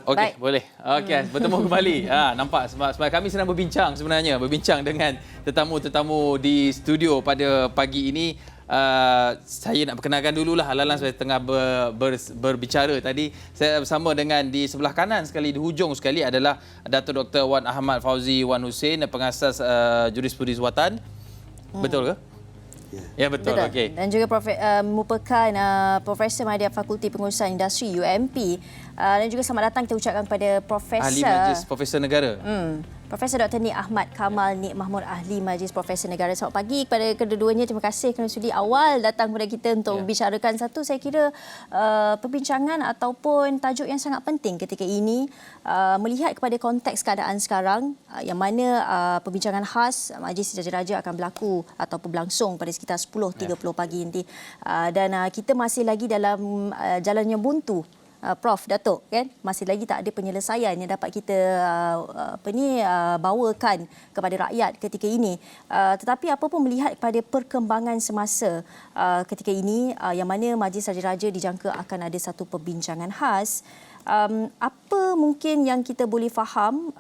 Okey, boleh. Okey, bertemu kembali. Nampak sebab kami sedang berbincang dengan tetamu-tetamu di studio pada pagi ini. Saya nak perkenalkan dululah Alalan saya tengah berbicara tadi. Saya bersama dengan di sebelah kanan sekali, di hujung sekali adalah Dato' Dr. Wan Ahmad Fauzi Wan Hussein, pengasas Jurisprudisi Watan. Betul ke? Ya, betul. Okey. Dan juga merupakan Profesor Madya Fakulti Pengurusan Industri UMP. Dan juga selamat datang kita ucapkan kepada Profesor Ahli Majlis Profesor Negara. Profesor Dr. Nik Ahmad Kamal Nik Mahmud, Ahli Majlis Profesor Negara. Selamat pagi kepada kedua-duanya. Terima kasih kerana sudi awal datang kepada kita untuk membicarakan satu, saya kira, perbincangan ataupun tajuk yang sangat penting ketika ini, melihat kepada konteks keadaan sekarang yang mana perbincangan khas Majlis Raja-Raja akan berlaku ataupun berlangsung pada sekitar 10.30 pagi nanti. Dan kita masih lagi dalam jalan yang buntu. Prof, Datuk, kan, masih lagi tak ada penyelesaian yang dapat kita bawakan kepada rakyat ketika ini. Tetapi apapun melihat pada perkembangan semasa ketika ini, yang mana Majlis Raja-Raja dijangka akan ada satu perbincangan khas. Apa mungkin yang kita boleh faham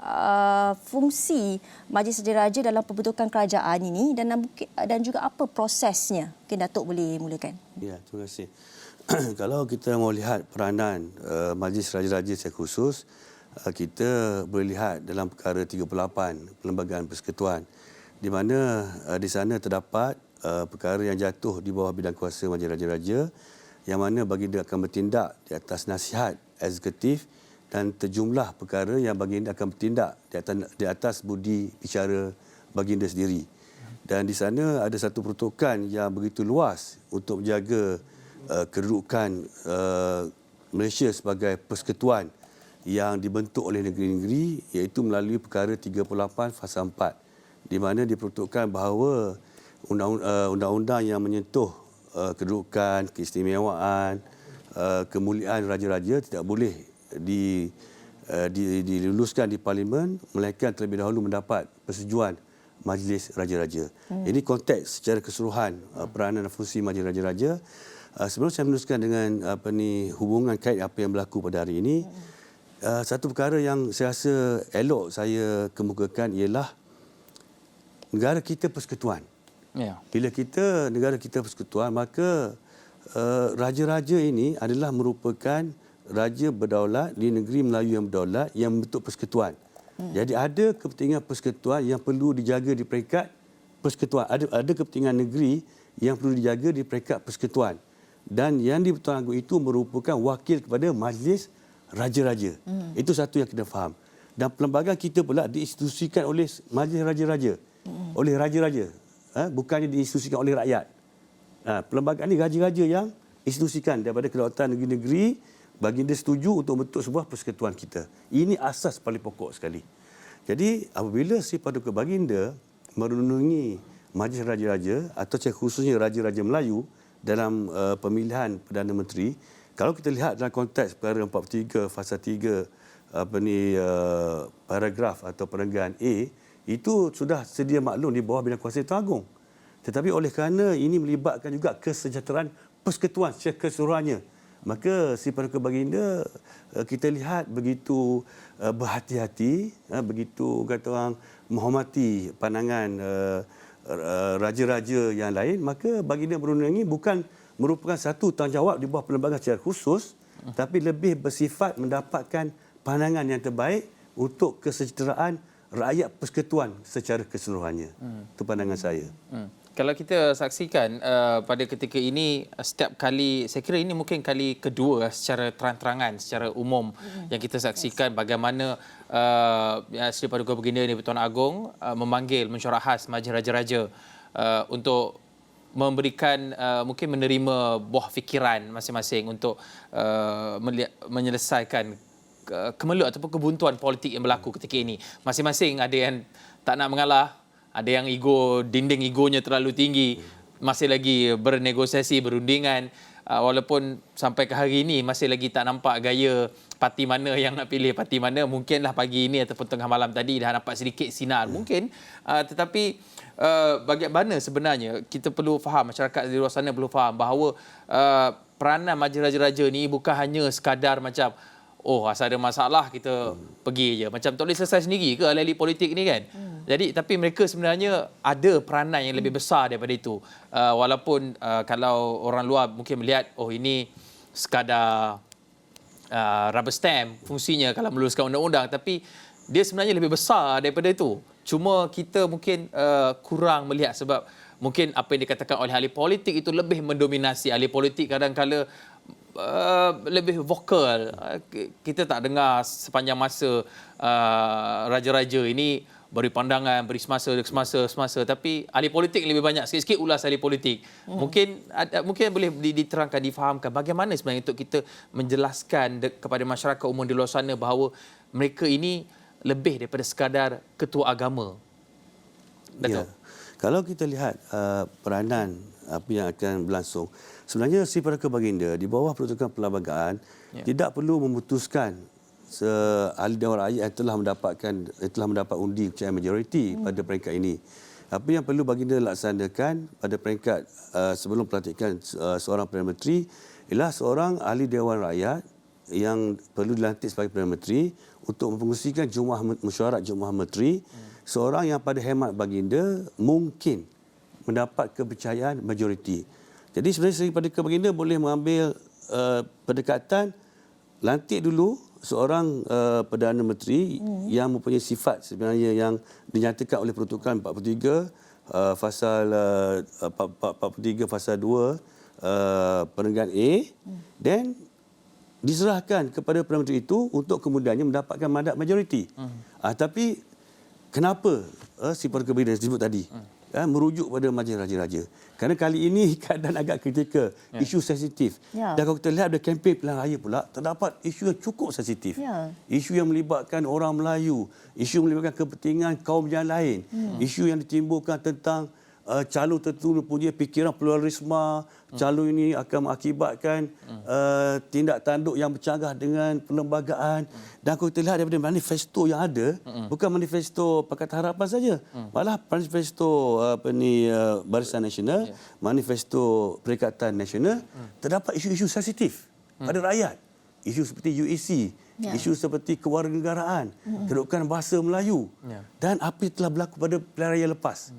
fungsi Majlis Raja-Raja dalam pembentukan kerajaan ini dan juga apa prosesnya? Mungkin Datuk boleh mulakan. Ya, terima kasih. Kalau kita mau lihat peranan Majlis Raja-Raja secara khusus, kita boleh lihat dalam perkara 38 Perlembagaan Persekutuan, di mana di sana terdapat perkara yang jatuh di bawah bidang kuasa Majlis Raja-Raja, yang mana baginda akan bertindak di atas nasihat eksekutif dan terjumlah perkara yang baginda akan bertindak di atas budi bicara baginda sendiri. Dan di sana ada satu peruntukan yang begitu luas untuk menjaga kedudukan Malaysia sebagai persekutuan yang dibentuk oleh negeri-negeri, iaitu melalui perkara 38 fasa 4, di mana diperuntukkan bahawa undang-undang yang menyentuh kedudukan, keistimewaan, kemuliaan raja-raja tidak boleh diluluskan di Parlimen melainkan terlebih dahulu mendapat persetujuan Majlis Raja-Raja. Ini konteks secara keseluruhan peranan dan fungsi Majlis Raja-Raja. Sebelum saya meneruskan dengan hubungan kait apa yang berlaku pada hari ini, satu perkara yang saya rasa elok saya kemukakan ialah negara kita persekutuan. Bila negara kita persekutuan, maka raja-raja ini adalah merupakan raja berdaulat di negeri Melayu yang berdaulat yang membentuk persekutuan. Jadi ada kepentingan persekutuan yang perlu dijaga di peringkat persekutuan. Ada kepentingan negeri yang perlu dijaga di peringkat persekutuan. Dan yang di Pertuan Agong itu merupakan wakil kepada Majlis Raja-Raja. Itu satu yang kita faham. Dan perlembagaan kita pula diinstitusikan oleh Majlis Raja-Raja. Oleh Raja-Raja. Bukannya diinstitusikan oleh rakyat. Perlembagaan ini raja-raja yang institusikan daripada kedaulatan negeri-negeri, baginda setuju untuk membentuk sebuah persekutuan kita. Ini asas paling pokok sekali. Jadi apabila si Paduka Baginda merundungi Majlis Raja-Raja atau khususnya Raja-Raja Melayu dalam pemilihan Perdana Menteri, kalau kita lihat dalam konteks perkara 43 fasa 3 paragraf atau perenggan A, itu sudah sedia maklum di bawah bidang kuasa Tuan Agong. Tetapi oleh kerana ini melibatkan juga kesejahteraan persekutuan secara keseluruhannya, maka si Paduka Baginda kita lihat begitu berhati-hati, begitu kata orang menghormati pandangan raja-raja yang lain, maka baginda merundungi bukan merupakan satu tanggungjawab di bawah perlembagaan secara khusus, tapi lebih bersifat mendapatkan pandangan yang terbaik untuk kesejahteraan rakyat persekutuan secara keseluruhannya. Itu pandangan saya. Kalau kita saksikan pada ketika ini, setiap kali, saya kira ini mungkin kali kedua secara terang-terangan, secara umum yang kita saksikan bagaimana Sri Paduka Baginda di Pertuan Agong memanggil mesyuarat khas Majlis Raja-Raja untuk memberikan, mungkin menerima buah fikiran masing-masing untuk menyelesaikan kemelut ataupun kebuntuan politik yang berlaku ketika ini. Masing-masing ada yang tak nak mengalah, ada yang dinding egonya terlalu tinggi, masih lagi bernegosiasi, berundingan, walaupun sampai ke hari ini masih lagi tak nampak gaya parti mana yang nak pilih parti mana. Mungkinlah pagi ini ataupun tengah malam tadi dah nampak sedikit sinar mungkin, tetapi bagaimana sebenarnya kita perlu faham, masyarakat di luar sana perlu faham bahawa peranan Majlis Raja-Raja ni bukan hanya sekadar macam asal ada masalah kita pergi je. Macam tak boleh selesai sendiri ke ahli-ahli politik ni kan. Jadi tapi mereka sebenarnya ada peranan yang lebih besar daripada itu. Walaupun kalau orang luar mungkin melihat ini sekadar rubber stamp fungsinya kalau meluluskan undang-undang, tapi dia sebenarnya lebih besar daripada itu. Cuma kita mungkin kurang melihat sebab mungkin apa yang dikatakan oleh ahli politik itu lebih mendominasi. Ahli politik kadang-kala lebih vokal. Kita tak dengar sepanjang masa raja-raja ini beri pandangan, beri semasa, tapi ahli politik lebih banyak. Sikit-sikit ulas ahli politik. Mungkin boleh diterangkan, difahamkan bagaimana sebenarnya untuk kita menjelaskan kepada masyarakat umum di luar sana bahawa mereka ini lebih daripada sekadar ketua agama. Betul. Ya. Kalau kita lihat peranan apa yang akan berlangsung, sebenarnya si Peraka Baginda di bawah peruntukan perlembagaan tidak perlu memutuskan ahli Dewan Rakyat yang telah mendapat undi kepercayaan majoriti pada peringkat ini. Apa yang perlu Baginda laksanakan pada peringkat sebelum pelantikan seorang Perdana Menteri ialah seorang ahli Dewan Rakyat yang perlu dilantik sebagai Perdana Menteri untuk mempengerusikan mesyuarat Jumlah Menteri, seorang yang pada hemat Baginda mungkin mendapat kepercayaan majoriti. Jadi sebenarnya Seri Peraka Baginda boleh mengambil pendekatan lantik dulu seorang Perdana Menteri yang mempunyai sifat sebenarnya yang dinyatakan oleh peruntukan 43 fasal 2 perenggan A, dan diserahkan kepada Perdana Menteri itu untuk kemudiannya mendapatkan mandat majoriti. Tapi kenapa si Peraka Baginda disebut tadi merujuk pada Majlis Raja-Raja? Kerana kali ini keadaan agak kritikal, isu sensitif. Dan kalau kita lihat ada kempen pilihan raya pula, terdapat isu yang cukup sensitif. Isu yang melibatkan orang Melayu, isu yang melibatkan kepentingan kaum yang lain, isu yang ditimbulkan tentang calon tertentu mempunyai fikiran pluralisme, calon ini akan mengakibatkan tindak tanduk yang bercanggah dengan perlembagaan. Dan kalau kita lihat daripada manifesto yang ada, bukan manifesto Pakatan Harapan saja, malah manifesto Barisan Nasional, manifesto Perikatan Nasional, terdapat isu-isu sensitif pada rakyat. Isu seperti UEC, isu seperti kewarganegaraan, kedudukan bahasa Melayu, dan apa yang telah berlaku pada pilihan raya lepas.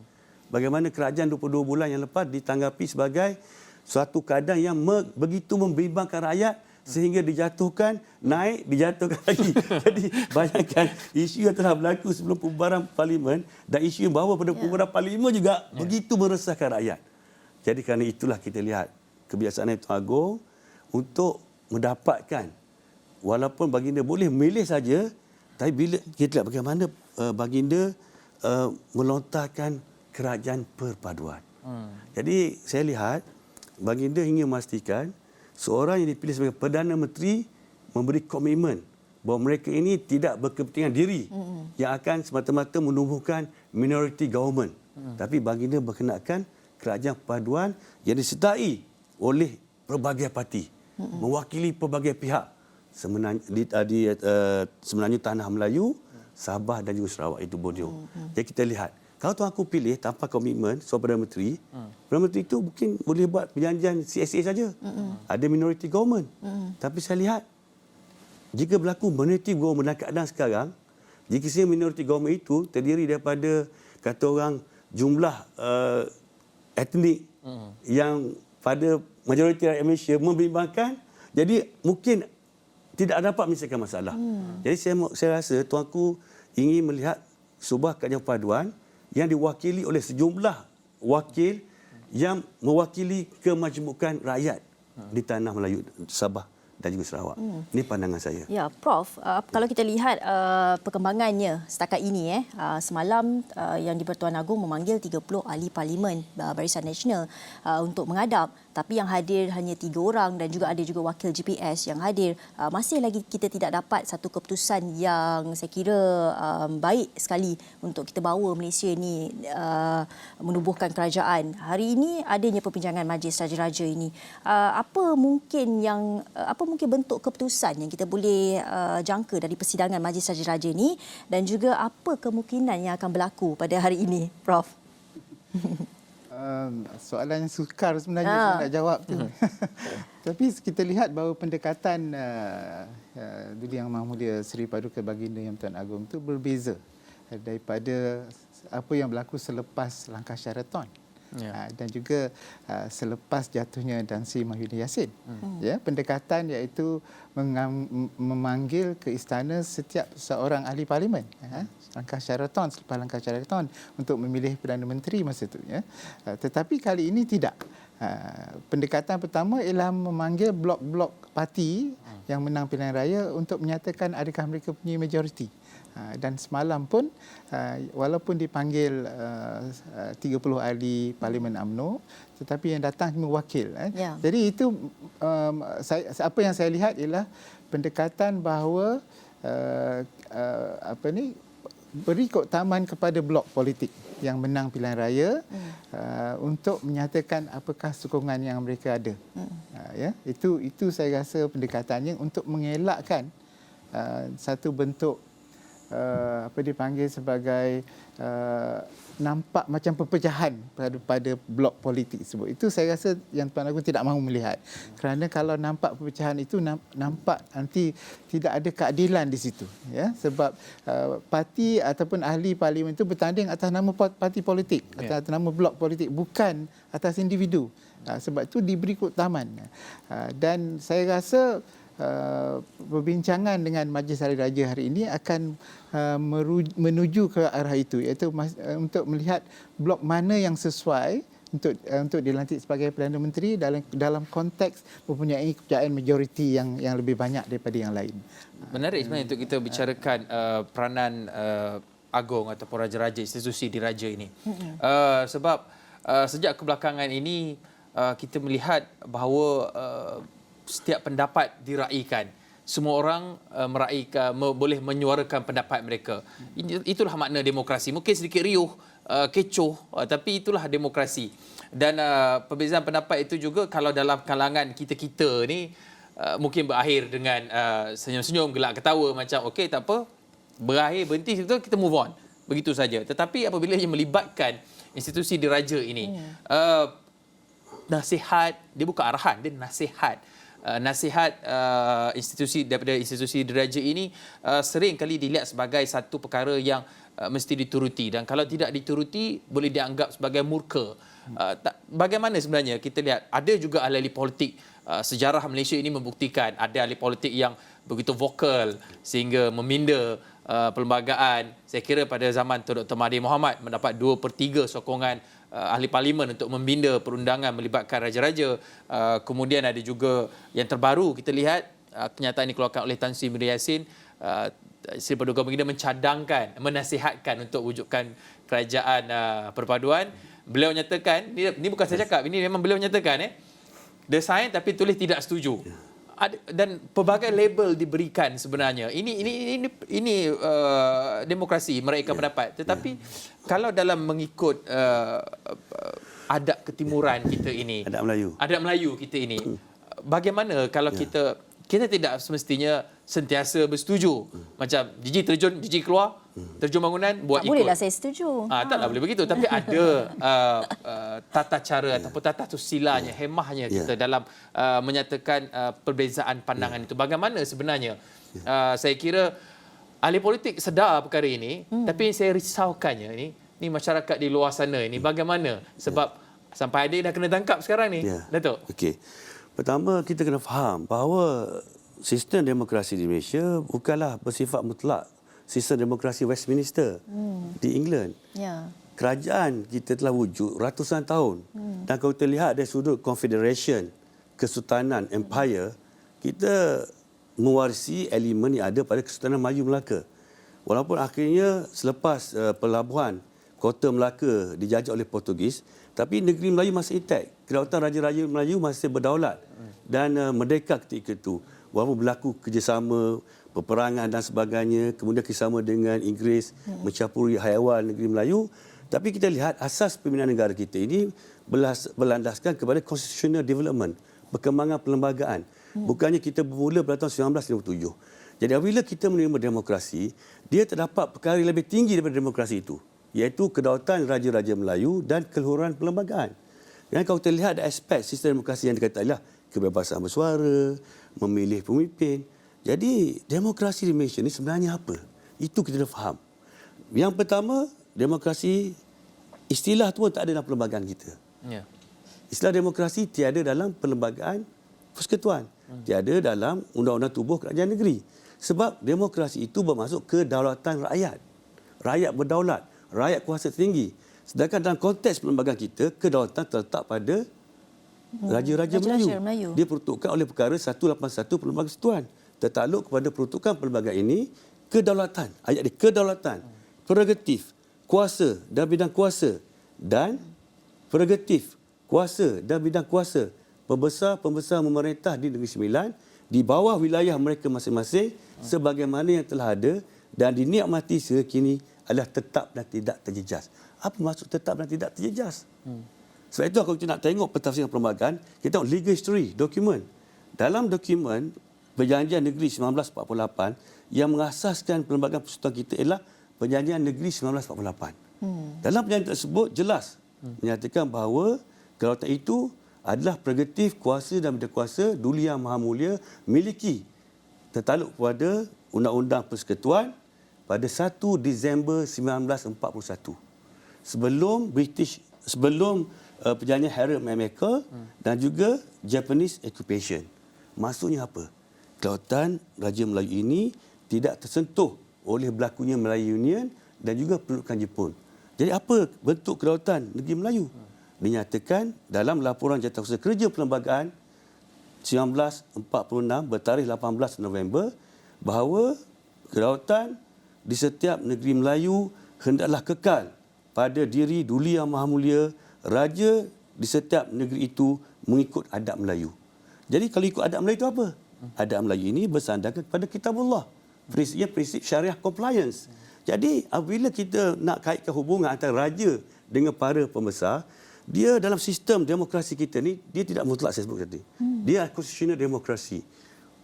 Bagaimana kerajaan 22 bulan yang lepas ditanggapi sebagai suatu keadaan yang begitu membimbangkan rakyat sehingga dijatuhkan, naik, dijatuhkan lagi. Jadi bayangkan isu yang telah berlaku sebelum pembubaran parlimen dan isu yang bawa pada pembubaran parlimen juga begitu meresahkan rakyat. Jadi kerana itulah kita lihat kebiasaan Tuan Agong untuk mendapatkan, walaupun Baginda boleh memilih saja, tapi bila kita lihat bagaimana Baginda melontarkan kerajaan perpaduan. Jadi saya lihat Baginda ingin memastikan seorang yang dipilih sebagai Perdana Menteri memberi komitmen bahawa mereka ini tidak berkepentingan diri yang akan semata-mata menumbuhkan minority government. Tapi Baginda berkenaan kerajaan perpaduan yang disertai oleh pelbagai parti, mewakili pelbagai pihak, sebenarnya tanah Melayu, Sabah dan juga Sarawak, itu Borneo. Jadi kita lihat, kalau Tuan Agong pilih tanpa komitmen seorang Perdana Menteri, Perdana Menteri itu mungkin boleh buat perjanjian CSA saja. Ada minority government. Tapi saya lihat, jika berlaku minority government dalam keadaan sekarang, jika minority government itu terdiri daripada, kata orang, jumlah etnik yang pada majoriti rakyat Malaysia membimbangkan, jadi mungkin tidak dapat menyelesaikan masalah. Jadi saya rasa Tuan Agong ingin melihat sebuah kerajaan perpaduan yang diwakili oleh sejumlah wakil yang mewakili kemajmukan rakyat di tanah Melayu, Sabah dan juga Sarawak. Ini pandangan saya. Ya, Prof, kalau kita lihat perkembangannya setakat ini, semalam Yang di-Pertuan Agong memanggil 30 ahli parlimen Barisan Nasional untuk menghadap, tapi yang hadir hanya 3 orang dan juga ada juga wakil GPS yang hadir. Masih lagi kita tidak dapat satu keputusan yang saya kira baik sekali untuk kita bawa Malaysia ini menubuhkan kerajaan. Hari ini adanya perbincangan Majlis Raja-Raja ini. Apa mungkin bentuk keputusan yang kita boleh jangka dari persidangan Majlis Raja-Raja ini, dan juga apa kemungkinan yang akan berlaku pada hari ini, Prof? soalan yang sukar sebenarnya saya nak jawab tu. Tapi kita lihat bahawa pendekatan Duli Yang Maha Mulia Seri Paduka Baginda Yang Tuan Agong itu berbeza daripada apa yang berlaku selepas langkah Sheraton. Dan juga selepas jatuhnya Tan Sri Mahyudin Yassin. Ya, pendekatan iaitu memanggil ke istana setiap seorang ahli parlimen. Langkah Sheraton, selepas langkah Sheraton untuk memilih Perdana Menteri masa itu. Ya. Tetapi kali ini tidak. Pendekatan pertama ialah memanggil blok-blok parti yang menang pilihan raya untuk menyatakan adakah mereka punya majoriti. Dan semalam pun walaupun dipanggil 30 ahli Parlimen UMNO, tetapi yang datang cuma wakil. Jadi itu apa yang saya lihat ialah pendekatan bahawa beri keutamaan kepada blok politik yang menang pilihan raya untuk menyatakan apakah sokongan yang mereka ada. Ya, itu saya rasa pendekatannya untuk mengelakkan satu bentuk apa dipanggil sebagai nampak macam perpecahan pada blok politik tersebut. Itu saya rasa yang Tuan Agong tidak mahu melihat. Kerana kalau nampak perpecahan itu nampak nanti tidak ada keadilan di situ. Ya? Sebab parti ataupun ahli parlimen itu bertanding atas nama parti politik, atas nama blok politik, bukan atas individu. Sebab itu diberi keutamaan. Dan saya rasa perbincangan dengan Majlis Hari Raja hari ini akan menuju ke arah itu, iaitu untuk melihat blok mana yang sesuai untuk dilantik sebagai Perdana Menteri dalam konteks mempunyai kepercayaan majoriti yang lebih banyak daripada yang lain. Menarik sebenarnya untuk kita bicarakan peranan Agong ataupun raja-raja institusi diraja ini. Sebab sejak kebelakangan ini kita melihat bahawa setiap pendapat diraikan. Semua orang meraikan, boleh menyuarakan pendapat mereka. Itulah makna demokrasi. Mungkin sedikit riuh, kecoh, tapi itulah demokrasi. Dan perbezaan pendapat itu juga kalau dalam kalangan kita-kita ni mungkin berakhir dengan senyum-senyum, gelak ketawa macam okey tak apa, berakhir berhenti situ, kita move on. Begitu saja. Tetapi apabila ia melibatkan institusi diraja ini, nasihat, dia bukan arahan, dia nasihat. Nasihat institusi daripada institusi diraja ini sering kali dilihat sebagai satu perkara yang mesti dituruti, dan kalau tidak dituruti boleh dianggap sebagai murka. Bagaimana sebenarnya kita lihat ada juga ahli-ahli politik, sejarah Malaysia ini membuktikan ada ahli politik yang begitu vokal sehingga meminda perlembagaan. Saya kira pada zaman Dr. Mahathir Mohamad mendapat 2/3 sokongan ahli parlimen untuk membina perundangan melibatkan raja-raja. Kemudian ada juga yang terbaru kita lihat kenyataan dikeluarkan oleh Tan Sri Mahyudin Yassin, Seri Paduka Baginda mencadangkan, menasihatkan untuk wujudkan kerajaan perpaduan. Beliau nyatakan, ini bukan saya cakap, ini memang beliau nyatakan, dia sign tapi tulis tidak setuju. Dan pelbagai label diberikan sebenarnya. Ini demokrasi, meraihkan pendapat. Tetapi kalau dalam mengikut adat ketimuran kita ini, adat Melayu kita ini, bagaimana kalau kita tidak semestinya sentiasa bersetuju. Macam Jiji terjun, Jiji keluar, terjun bangunan, buat ikut. Bolehlah saya setuju. Taklah boleh begitu. Tapi ada tata cara ataupun tata silanya, hemahnya kita dalam menyatakan perbezaan pandangan itu. Bagaimana sebenarnya? Saya kira ahli politik sedar perkara ini, tapi saya risaukannya ini masyarakat di luar sana ini bagaimana? Sebab sampai ada dah kena tangkap sekarang ni. Datuk. Okey. Pertama, kita kena faham bahawa sistem demokrasi di Malaysia bukanlah bersifat mutlak sistem demokrasi Westminster di England. Kerajaan kita telah wujud ratusan tahun. Dan kalau kita lihat dari sudut confederation, kesultanan, empire, kita mewarisi elemen yang ada pada Kesultanan Melayu Melaka. Walaupun akhirnya selepas pelabuhan kota Melaka dijajah oleh Portugis, tapi negeri Melayu masih intact. Kedaulatan Raja-Raja Melayu masih berdaulat dan merdeka ketika itu. Walaupun berlaku kerjasama, peperangan dan sebagainya, kemudian kerjasama dengan Inggeris, mencampuri haiwan negeri Melayu. Tapi kita lihat asas pembinaan negara kita ini berlandaskan kepada constitutional development, perkembangan perlembagaan. Bukannya kita bermula pada tahun 1957. Jadi apabila kita menerima demokrasi, dia terdapat perkara yang lebih tinggi daripada demokrasi itu. iaitu kedaulatan Raja-Raja Melayu dan keluhuran perlembagaan. Dan kalau kita lihat ada aspek sistem demokrasi yang dikatakan ialah kebebasan bersuara, memilih pemimpin. Jadi demokrasi di Malaysia ni sebenarnya apa? Itu kita dah faham. Yang pertama, demokrasi, istilah tu pun tak ada dalam perlembagaan kita. Ya. Istilah demokrasi tiada dalam perlembagaan persekutuan. Tiada dalam undang-undang tubuh kerajaan negeri. Sebab demokrasi itu bermaksud kedaulatan rakyat. Rakyat berdaulat, rakyat kuasa tertinggi. Sedangkan dalam konteks perlembagaan kita, kedaulatan terletak pada Raja-Raja Melayu. Dia peruntukkan oleh perkara 181 Perlembagaan Persekutuan. Tertakluk kepada peruntukan perlembagaan ini, kedaulatan. Ayat dia, kedaulatan, prerogatif, kuasa dan bidang kuasa dan prerogatif, kuasa dan bidang kuasa pembesar-pembesar memerintah di Negeri Sembilan di bawah wilayah mereka masing-masing sebagaimana yang telah ada dan dinikmati sehingga kini adalah tetap dan tidak terjejas. Apa maksud tetap dan tidak terjejas? Sebab itu kalau kita nak tengok pentafsiran perlembagaan, kita tengok legal history, dokumen. Dalam dokumen Perjanjian Negeri 1948 yang mengasaskan perlembagaan persekutuan kita ialah Perjanjian Negeri 1948. Dalam perjanjian tersebut jelas menyatakan bahawa kedaulatan itu adalah prerogatif kuasa dan bidang kuasa Duli Yang Maha Mulia miliki tertakluk kepada Undang-Undang Persekutuan pada 1 Disember 1941. Sebelum perjanjian Harriet Michael dan juga Japanese Occupation. Maksudnya apa? Kedaulatan Raja Melayu ini tidak tersentuh oleh berlakunya Melayu Union dan juga pendudukan Jepun. Jadi apa bentuk kedaulatan negeri Melayu? Dinyatakan dalam laporan Jawatankuasa Kerja Perlembagaan 1946 bertarikh 18 November bahawa kedaulatan di setiap negeri Melayu hendaklah kekal pada diri Duli Yang Maha Mulia raja di setiap negeri itu mengikut adab Melayu. Jadi kalau ikut adab Melayu itu apa? Adab Melayu ini bersandarkan kepada Kitabullah. Prinsip syariah compliance. Jadi apabila kita nak kaitkan hubungan antara raja dengan para pembesar, dia dalam sistem demokrasi kita ni dia tidak mutlak saya sebut tadi. Dia constitutional demokrasi.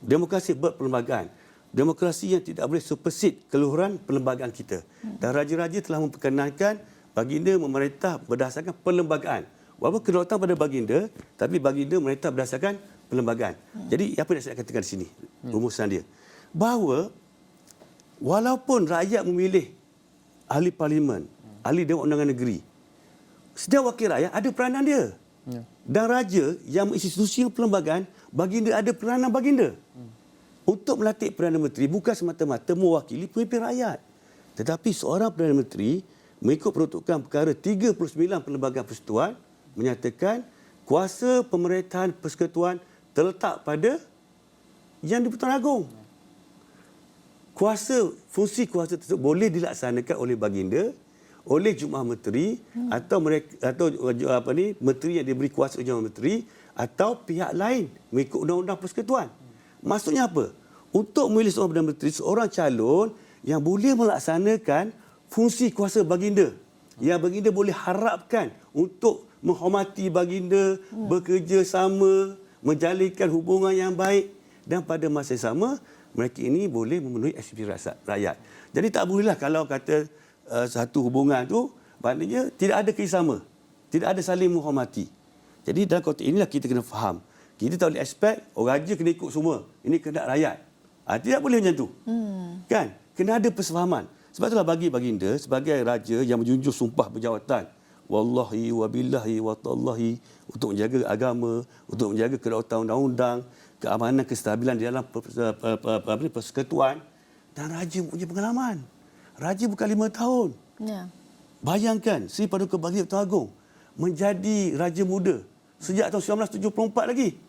Demokrasi berperlembagaan. Demokrasi yang tidak boleh supersede keluhuran perlembagaan kita. Dan raja-raja telah memperkenankan baginda memerintah berdasarkan perlembagaan. Walaupun kedaulatan pada baginda, tapi baginda memerintah berdasarkan perlembagaan. Jadi apa yang saya katakan di sini? Rumusan dia. Bahawa walaupun rakyat memilih ahli parlimen, ahli Dewan Undangan Negeri, setiap wakil rakyat ada peranan dia. Dan raja yang menginstitusi perlembagaan, baginda ada peranan baginda. Untuk melantik Perdana Menteri bukan semata-mata mewakili pemimpin rakyat. Tetapi seorang Perdana Menteri mengikut peruntukan perkara 39 Perlembagaan Persekutuan menyatakan kuasa pemerintahan persekutuan terletak pada Yang di-Pertuan Agong. Fungsi kuasa tersebut boleh dilaksanakan oleh baginda, oleh Jumlah Menteri atau menteri yang diberi kuasa Jumlah Menteri atau pihak lain mengikut Undang-Undang Persekutuan. Maksudnya apa? Untuk memilih seorang Perdana Menteri, seorang calon yang boleh melaksanakan fungsi kuasa baginda. Yang baginda boleh harapkan untuk menghormati baginda, bekerja sama, menjalinkan hubungan yang baik dan pada masa yang sama mereka ini boleh memenuhi ekspektasi rakyat. Jadi tak bolehlah kalau kata satu hubungan tu maknanya tidak ada kerjasama, tidak ada saling menghormati. Jadi dalam konteks inilah kita kena faham. Kita tak boleh expect raja kena ikut semua. Ini kehendak rakyat. Tidak boleh macam tu. Kan? Kena ada persefahaman. Sebab itulah bagi baginda sebagai raja yang menjunjung sumpah berjawatan, wallahi wa billahi wa tallahi, untuk menjaga agama, untuk menjaga kedaulatan undang-undang, keamanan, kestabilan di dalam persekutuan. Dan raja punya pengalaman. Raja bukan 5 tahun. Ya. Bayangkan Sri Paduka Baginda Pertuan Agong menjadi raja muda sejak tahun 1974 lagi.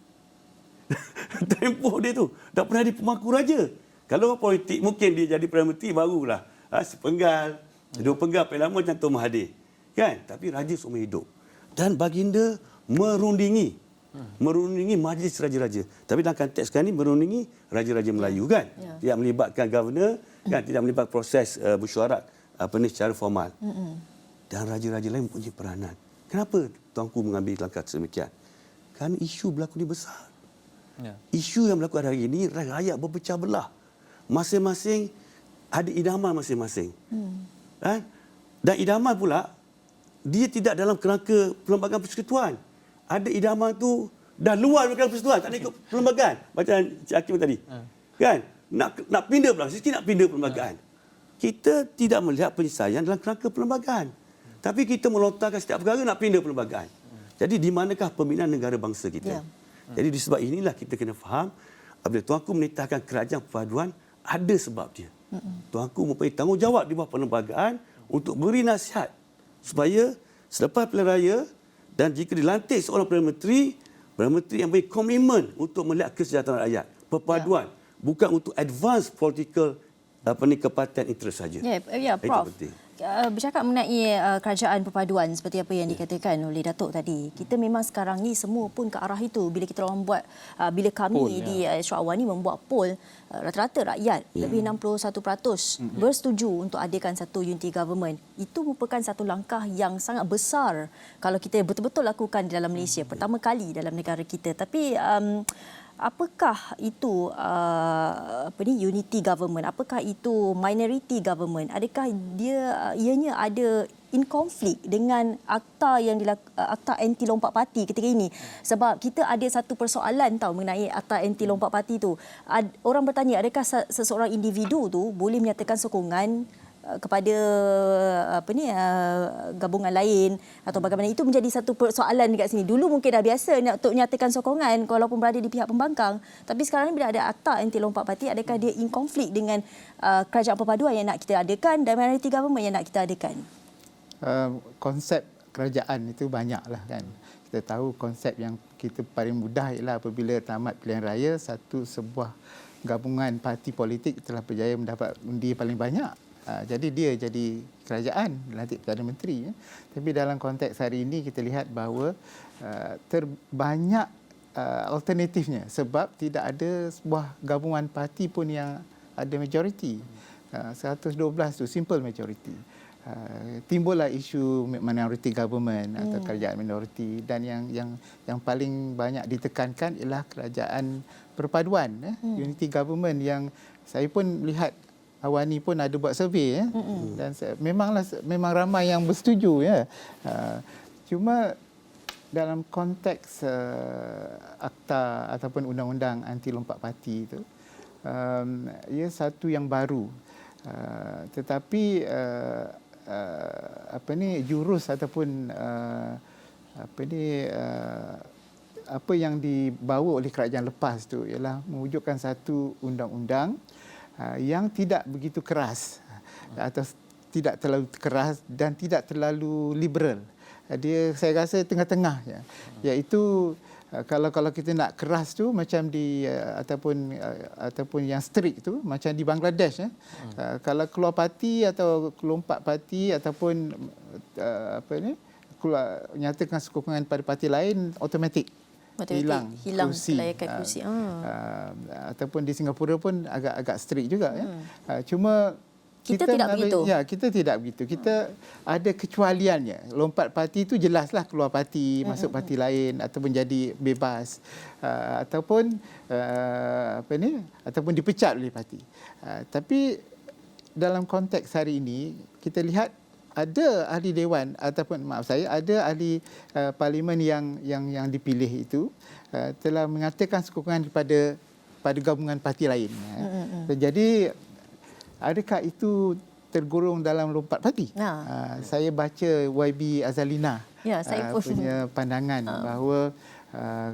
Tempoh dia tu dah pernah jadi pemangku raja. Kalau politik mungkin dia jadi Perdana Menteri barulah sepenggal, dua penggal paling lama macam Tuan Mahathir. Kan? Tapi raja seumur hidup. Dan baginda merundingi majlis raja-raja. Tapi dalam konteks sekarang ni merundingi raja-raja Melayu kan? Ya. Tidak melibatkan governor, kan? Tidak melibatkan proses mesyuarat secara formal. Dan raja-raja lain mempunyai peranan. Kenapa tuanku mengambil langkah sedemikian? Kerana isu berlaku ni besar. Ya. Isu yang berlaku hari ini, rakyat berpecah belah. Masing-masing ada idaman masing-masing. Dan idaman pula, dia tidak dalam kerangka perlembagaan persekutuan. Ada idaman tu dah luar kerangka persekutuan, tak nak ikut perlembagaan. Macam Cik Hakim tadi. Kan? Nak pindah pula, sikit nak pindah perlembagaan. Kita tidak melihat penyelesaian dalam kerangka perlembagaan. Tapi kita melontarkan setiap perkara nak pindah perlembagaan. Jadi di manakah pembinaan negara bangsa kita? Jadi disebab inilah kita kena faham, apabila Tuanku menitahkan kerajaan perpaduan, ada sebab dia. Tuanku mempunyai tanggungjawab di bawah perlembagaan untuk beri nasihat supaya selepas pilihan raya dan jika dilantik seorang Perdana Menteri yang beri komitmen untuk melihat kesejahteraan rakyat, perpaduan, bukan untuk advance political kepatuhan interest saja. Ya, Prof. Bercakap mengenai kerajaan perpaduan seperti apa yang dikatakan oleh Datuk tadi. Kita memang sekarang ni semua pun ke arah itu. Bila kita orang buat, bila kami di Syurga Awam ni membuat poll, rata-rata rakyat lebih 61% bersetuju untuk adakan satu unity government. Itu merupakan satu langkah yang sangat besar kalau kita betul-betul lakukan di dalam Malaysia. Pertama kali dalam negara kita. Tapi apakah itu unity government? Apakah itu minority government? Adakah ianya ada in konflik dengan akta akta anti lompat parti ketika ini? Sebab kita ada satu persoalan mengenai akta anti lompat parti tu. Orang bertanya, adakah seseorang individu tu boleh menyatakan sokongan kepada gabungan lain atau bagaimana? Itu menjadi satu persoalan dekat sini. Dulu mungkin dah biasa untuk menyatakan sokongan walaupun berada di pihak pembangkang, tapi sekarang ni bila ada akta anti lompat parti, adakah dia in konflik dengan kerajaan perpaduan yang nak kita adakan dan minority government yang nak kita adakan? Konsep kerajaan itu banyaklah kan. Kita tahu konsep yang kita paling mudah ialah apabila tamat pilihan raya, sebuah gabungan parti politik telah berjaya mendapat undi paling banyak. Jadi dia jadi kerajaan, dilantik Perdana Menteri. Tapi dalam konteks hari ini kita lihat bahawa terbanyak alternatifnya sebab tidak ada sebuah gabungan parti pun yang ada majoriti. 112 tu simple majority. Timbullah isu minority government atau kerajaan minoriti, dan yang paling banyak ditekankan ialah kerajaan perpaduan, unity government, yang saya pun lihat awal ni pun ada buat survey dan memang ramai yang bersetuju cuma dalam konteks akta ataupun undang-undang anti lompat parti itu ia satu yang baru, tetapi jurus ataupun apa yang dibawa oleh kerajaan lepas tu ialah mewujudkan satu undang-undang yang tidak begitu keras atau tidak terlalu keras dan tidak terlalu liberal. Saya rasa tengah-tengah, iaitu kalau kita nak keras tu macam ataupun yang strict tu macam di Bangladesh, kalau keluar parti atau kelompak parti ataupun nyatakan sokongan pada parti lain, automatik hilang kelayakan kursi. Ataupun di Singapura pun agak strict juga. Cuma kita tidak begitu. Kita tidak begitu. Kita ada kecualiannya. Lompat parti itu jelaslah keluar parti, masuk parti lain ataupun jadi bebas ataupun ataupun dipecat oleh parti. Tapi dalam konteks hari ini kita lihat ada ahli dewan ataupun ada ahli parlimen yang dipilih itu telah mengatakan sokongan pada gabungan parti lain. Jadi adakah itu tergolong dalam lompat parti? Saya baca YB Azalina punya pandangan bahawa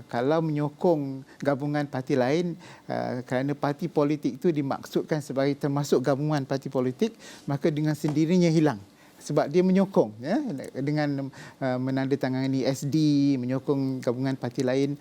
kalau menyokong gabungan parti lain kerana parti politik itu dimaksudkan sebagai termasuk gabungan parti politik, maka dengan sendirinya hilang. Sebab dia menyokong dengan menandatangani SD, menyokong gabungan parti lain.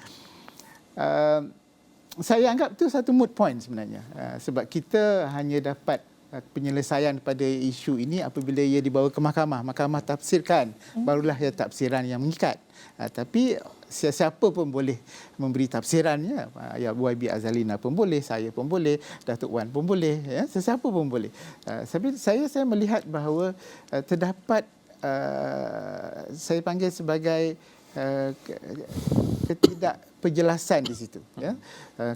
Saya anggap itu satu moot point sebenarnya. Sebab kita hanya dapat penyelesaian pada isu ini apabila ia dibawa ke mahkamah. Mahkamah tafsirkan, barulah ia tafsiran yang mengikat. Tapi siapa pun boleh memberi tafsirannya. YB Azalina pun boleh, saya pun boleh, Datuk Wan pun boleh, sesiapa pun boleh. Tapi saya melihat bahawa terdapat saya panggil sebagai ketidakperjelasan di situ,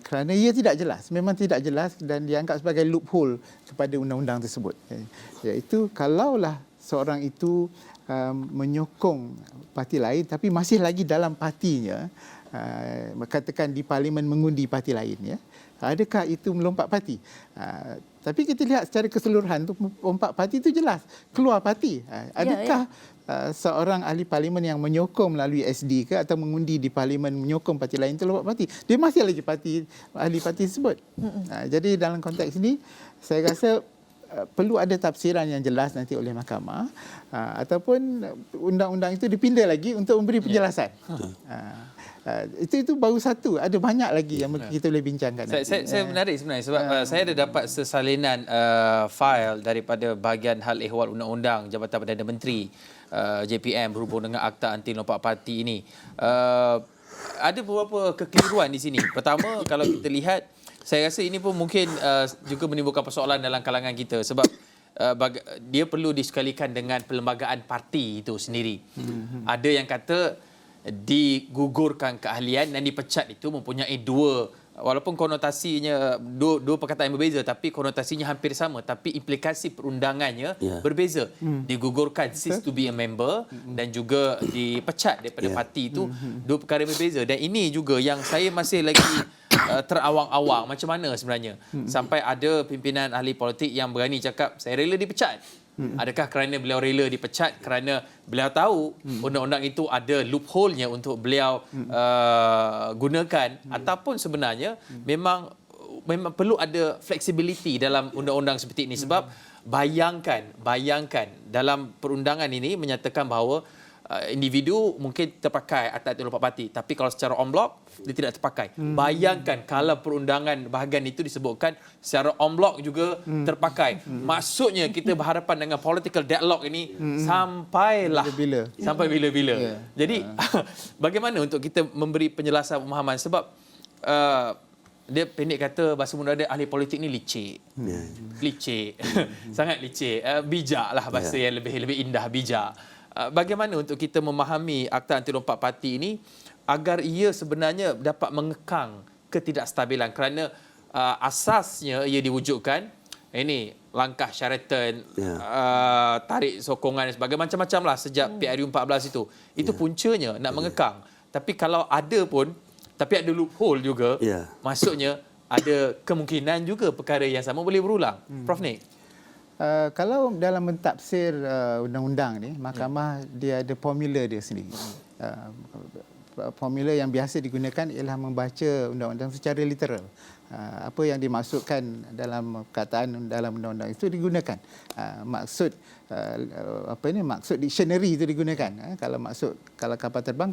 kerana ia tidak jelas, memang tidak jelas dan dianggap sebagai loophole kepada undang-undang tersebut, iaitu kalaulah seorang itu menyokong parti lain tapi masih lagi dalam partinya, katakan di parlimen mengundi parti lain, ya, adakah itu melompat parti? Tapi kita lihat secara keseluruhan tu melompat parti itu jelas keluar parti. Adakah seorang ahli parlimen yang menyokong melalui SD ke atau mengundi di parlimen menyokong parti lain itu lompat parti? Dia masih lagi ahli parti tersebut. Jadi dalam konteks ini saya rasa perlu ada tafsiran yang jelas nanti oleh mahkamah, ataupun undang-undang itu dipindah lagi untuk memberi penjelasan. Itu baru satu, ada banyak lagi yang kita boleh bincangkan. Saya menarik sebenarnya sebab saya ada dapat sesalinan fail daripada bahagian hal ehwal undang-undang Jabatan Perdana Menteri JPM berhubung dengan Akta Anti Lompat Parti ini. Ada beberapa kekeliruan di sini. Pertama, kalau kita lihat, saya rasa ini pun mungkin juga menimbulkan persoalan dalam kalangan kita sebab dia perlu disekalikan dengan perlembagaan parti itu sendiri. Ada yang kata digugurkan keahlian dan dipecat itu mempunyai walaupun konotasinya dua perkataan yang berbeza tapi konotasinya hampir sama tapi implikasi perundangannya berbeza. Digugurkan cease to be a member dan juga dipecat daripada parti itu dua perkara yang berbeza, dan ini juga yang saya masih lagi terawang-awang macam mana sebenarnya sampai ada pimpinan ahli politik yang berani cakap saya rela dipecat. Adakah kerana beliau rela dipecat kerana beliau tahu undang-undang itu ada loophole-nya untuk beliau gunakan, ataupun sebenarnya memang perlu ada flexibility dalam undang-undang seperti ini sebab bayangkan dalam perundangan ini menyatakan bahawa individu mungkin terpakai Akta Anti Lompat Parti, tapi kalau secara en bloc dia tidak terpakai. Bayangkan kalau perundangan bahagian itu disebutkan secara en bloc juga terpakai. Maksudnya kita berhadapan dengan political deadlock ini sampai bila-bila. Jadi bagaimana untuk kita memberi penjelasan pemahaman sebab dia pendek kata bahasa muda dia ahli politik ni licik. Licik. Sangat licik. Bijaklah bahasa yang lebih indah, bijak. Bagaimana untuk kita memahami Akta Anti Lompat Parti ini agar ia sebenarnya dapat mengekang ketidakstabilan kerana asasnya ia diwujudkan ini langkah Sheraton, tarik sokongan dan sebagainya macam-macam lah sejak PRU 14 itu puncanya nak mengekang. Tapi kalau ada pun tapi ada loophole juga, maksudnya ada kemungkinan juga perkara yang sama boleh berulang. Prof Nik? Kalau dalam mentafsir undang-undang ni, mahkamah dia ada formula dia sendiri. Formula yang biasa digunakan ialah membaca undang-undang secara literal. Apa yang dimaksudkan dalam perkataan dalam undang-undang itu digunakan. Maksud dictionary itu digunakan. Kalau kapal terbang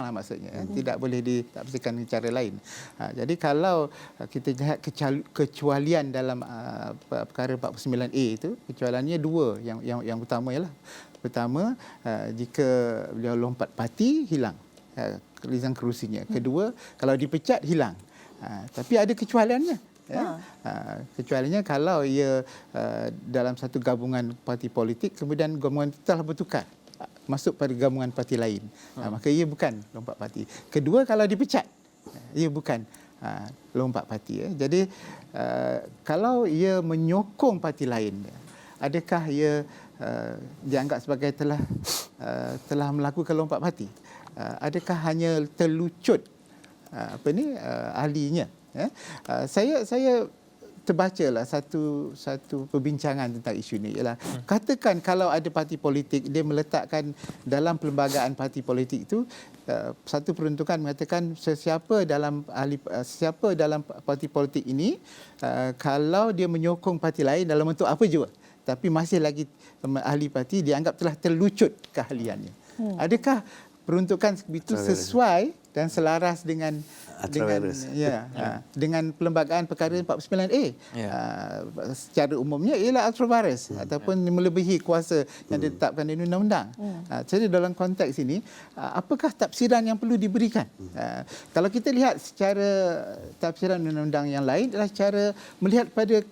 lah maksudnya. Tidak boleh ditafsirkan dengan cara lain. Jadi kalau kita lihat kecualian dalam perkara 49A itu, kecualiannya dua yang utama ialah pertama, jika beliau lompat parti hilang lisan kerusinya. Kedua, kalau dipecat hilang. Tapi ada kecualiannya. Kecualiannya kalau ia dalam satu gabungan parti politik, kemudian gabungan itu telah bertukar masuk pada gabungan parti lain, maka ia bukan lompat parti. Kedua, kalau dipecat, ia bukan lompat parti. Jadi kalau ia menyokong parti lain, adakah ia dianggap sebagai telah melakukan lompat parti? Adakah hanya terlucut ahlinya? Saya terbacalah satu perbincangan tentang isu ini ialah katakan kalau ada parti politik dia meletakkan dalam perlembagaan parti politik itu satu peruntukan mengatakan sesiapa dalam parti politik ini kalau dia menyokong parti lain dalam bentuk apa jua tapi masih lagi ahli parti dianggap telah terlucut keahliannya. Adakah peruntukan itu sesuai dan selaras dengan perlembagaan perkara 49A. Secara umumnya ialah ultra vires ataupun melebihi kuasa yang ditetapkan di undang-undang. Jadi dalam konteks ini, apakah tafsiran yang perlu diberikan? Kalau kita lihat secara tafsiran undang-undang yang lain adalah cara melihat pada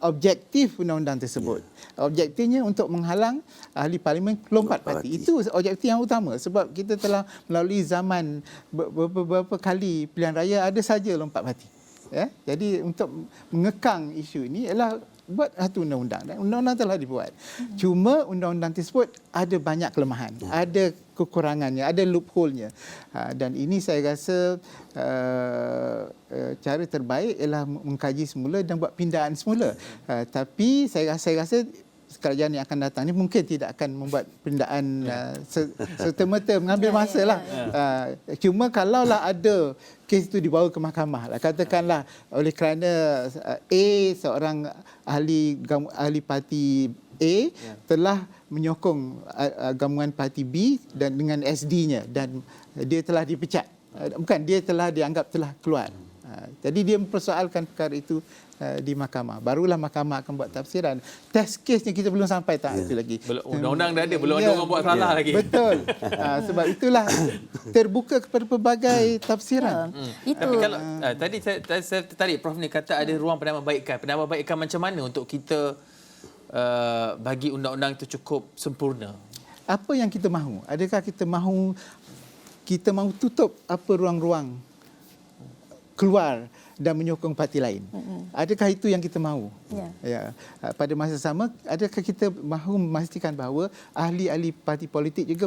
objektif undang-undang tersebut. Objektifnya untuk menghalang ahli parlimen lompat parti. Itu objektif yang utama sebab kita telah melalui zaman beberapa kali pilihan raya ada saja lompat parti. Jadi untuk mengekang isu ini ialah buat satu undang-undang dan undang-undang telah dibuat. Cuma undang-undang tersebut ada banyak kelemahan, ada kekurangannya, ada loophole-nya. Dan ini saya rasa cara terbaik ialah mengkaji semula dan buat pindaan semula. Tapi saya rasa kerajaan yang akan datang ni mungkin tidak akan membuat pindaan serta-merta, mengambil masa lah. Cuma kalaulah ada kes itu dibawa ke mahkamah lah, katakanlah oleh kerana A, seorang ahli parti A telah menyokong gabungan parti B dan dengan SD-nya dan dia telah dipecat. Bukan, dia telah dianggap telah keluar. Jadi dia mempersoalkan perkara itu di mahkamah. Barulah mahkamah akan buat tafsiran. Test case-nya kita belum sampai itu lagi. Undang-undang dah ada, belum ada orang buat salah lagi. Betul. Sebab itulah terbuka kepada pelbagai tafsiran. Itu. Tapi kalau tadi saya tertarik Prof ni kata ada ruang penambahbaikan. Penambahbaikan macam mana untuk kita bagi undang-undang itu cukup sempurna? Apa yang kita mahu? Adakah kita mahu tutup apa ruang-ruang keluar dan menyokong parti lain? Adakah itu yang kita mahu? Ya. Pada masa sama, adakah kita mahu memastikan bahawa ahli-ahli parti politik juga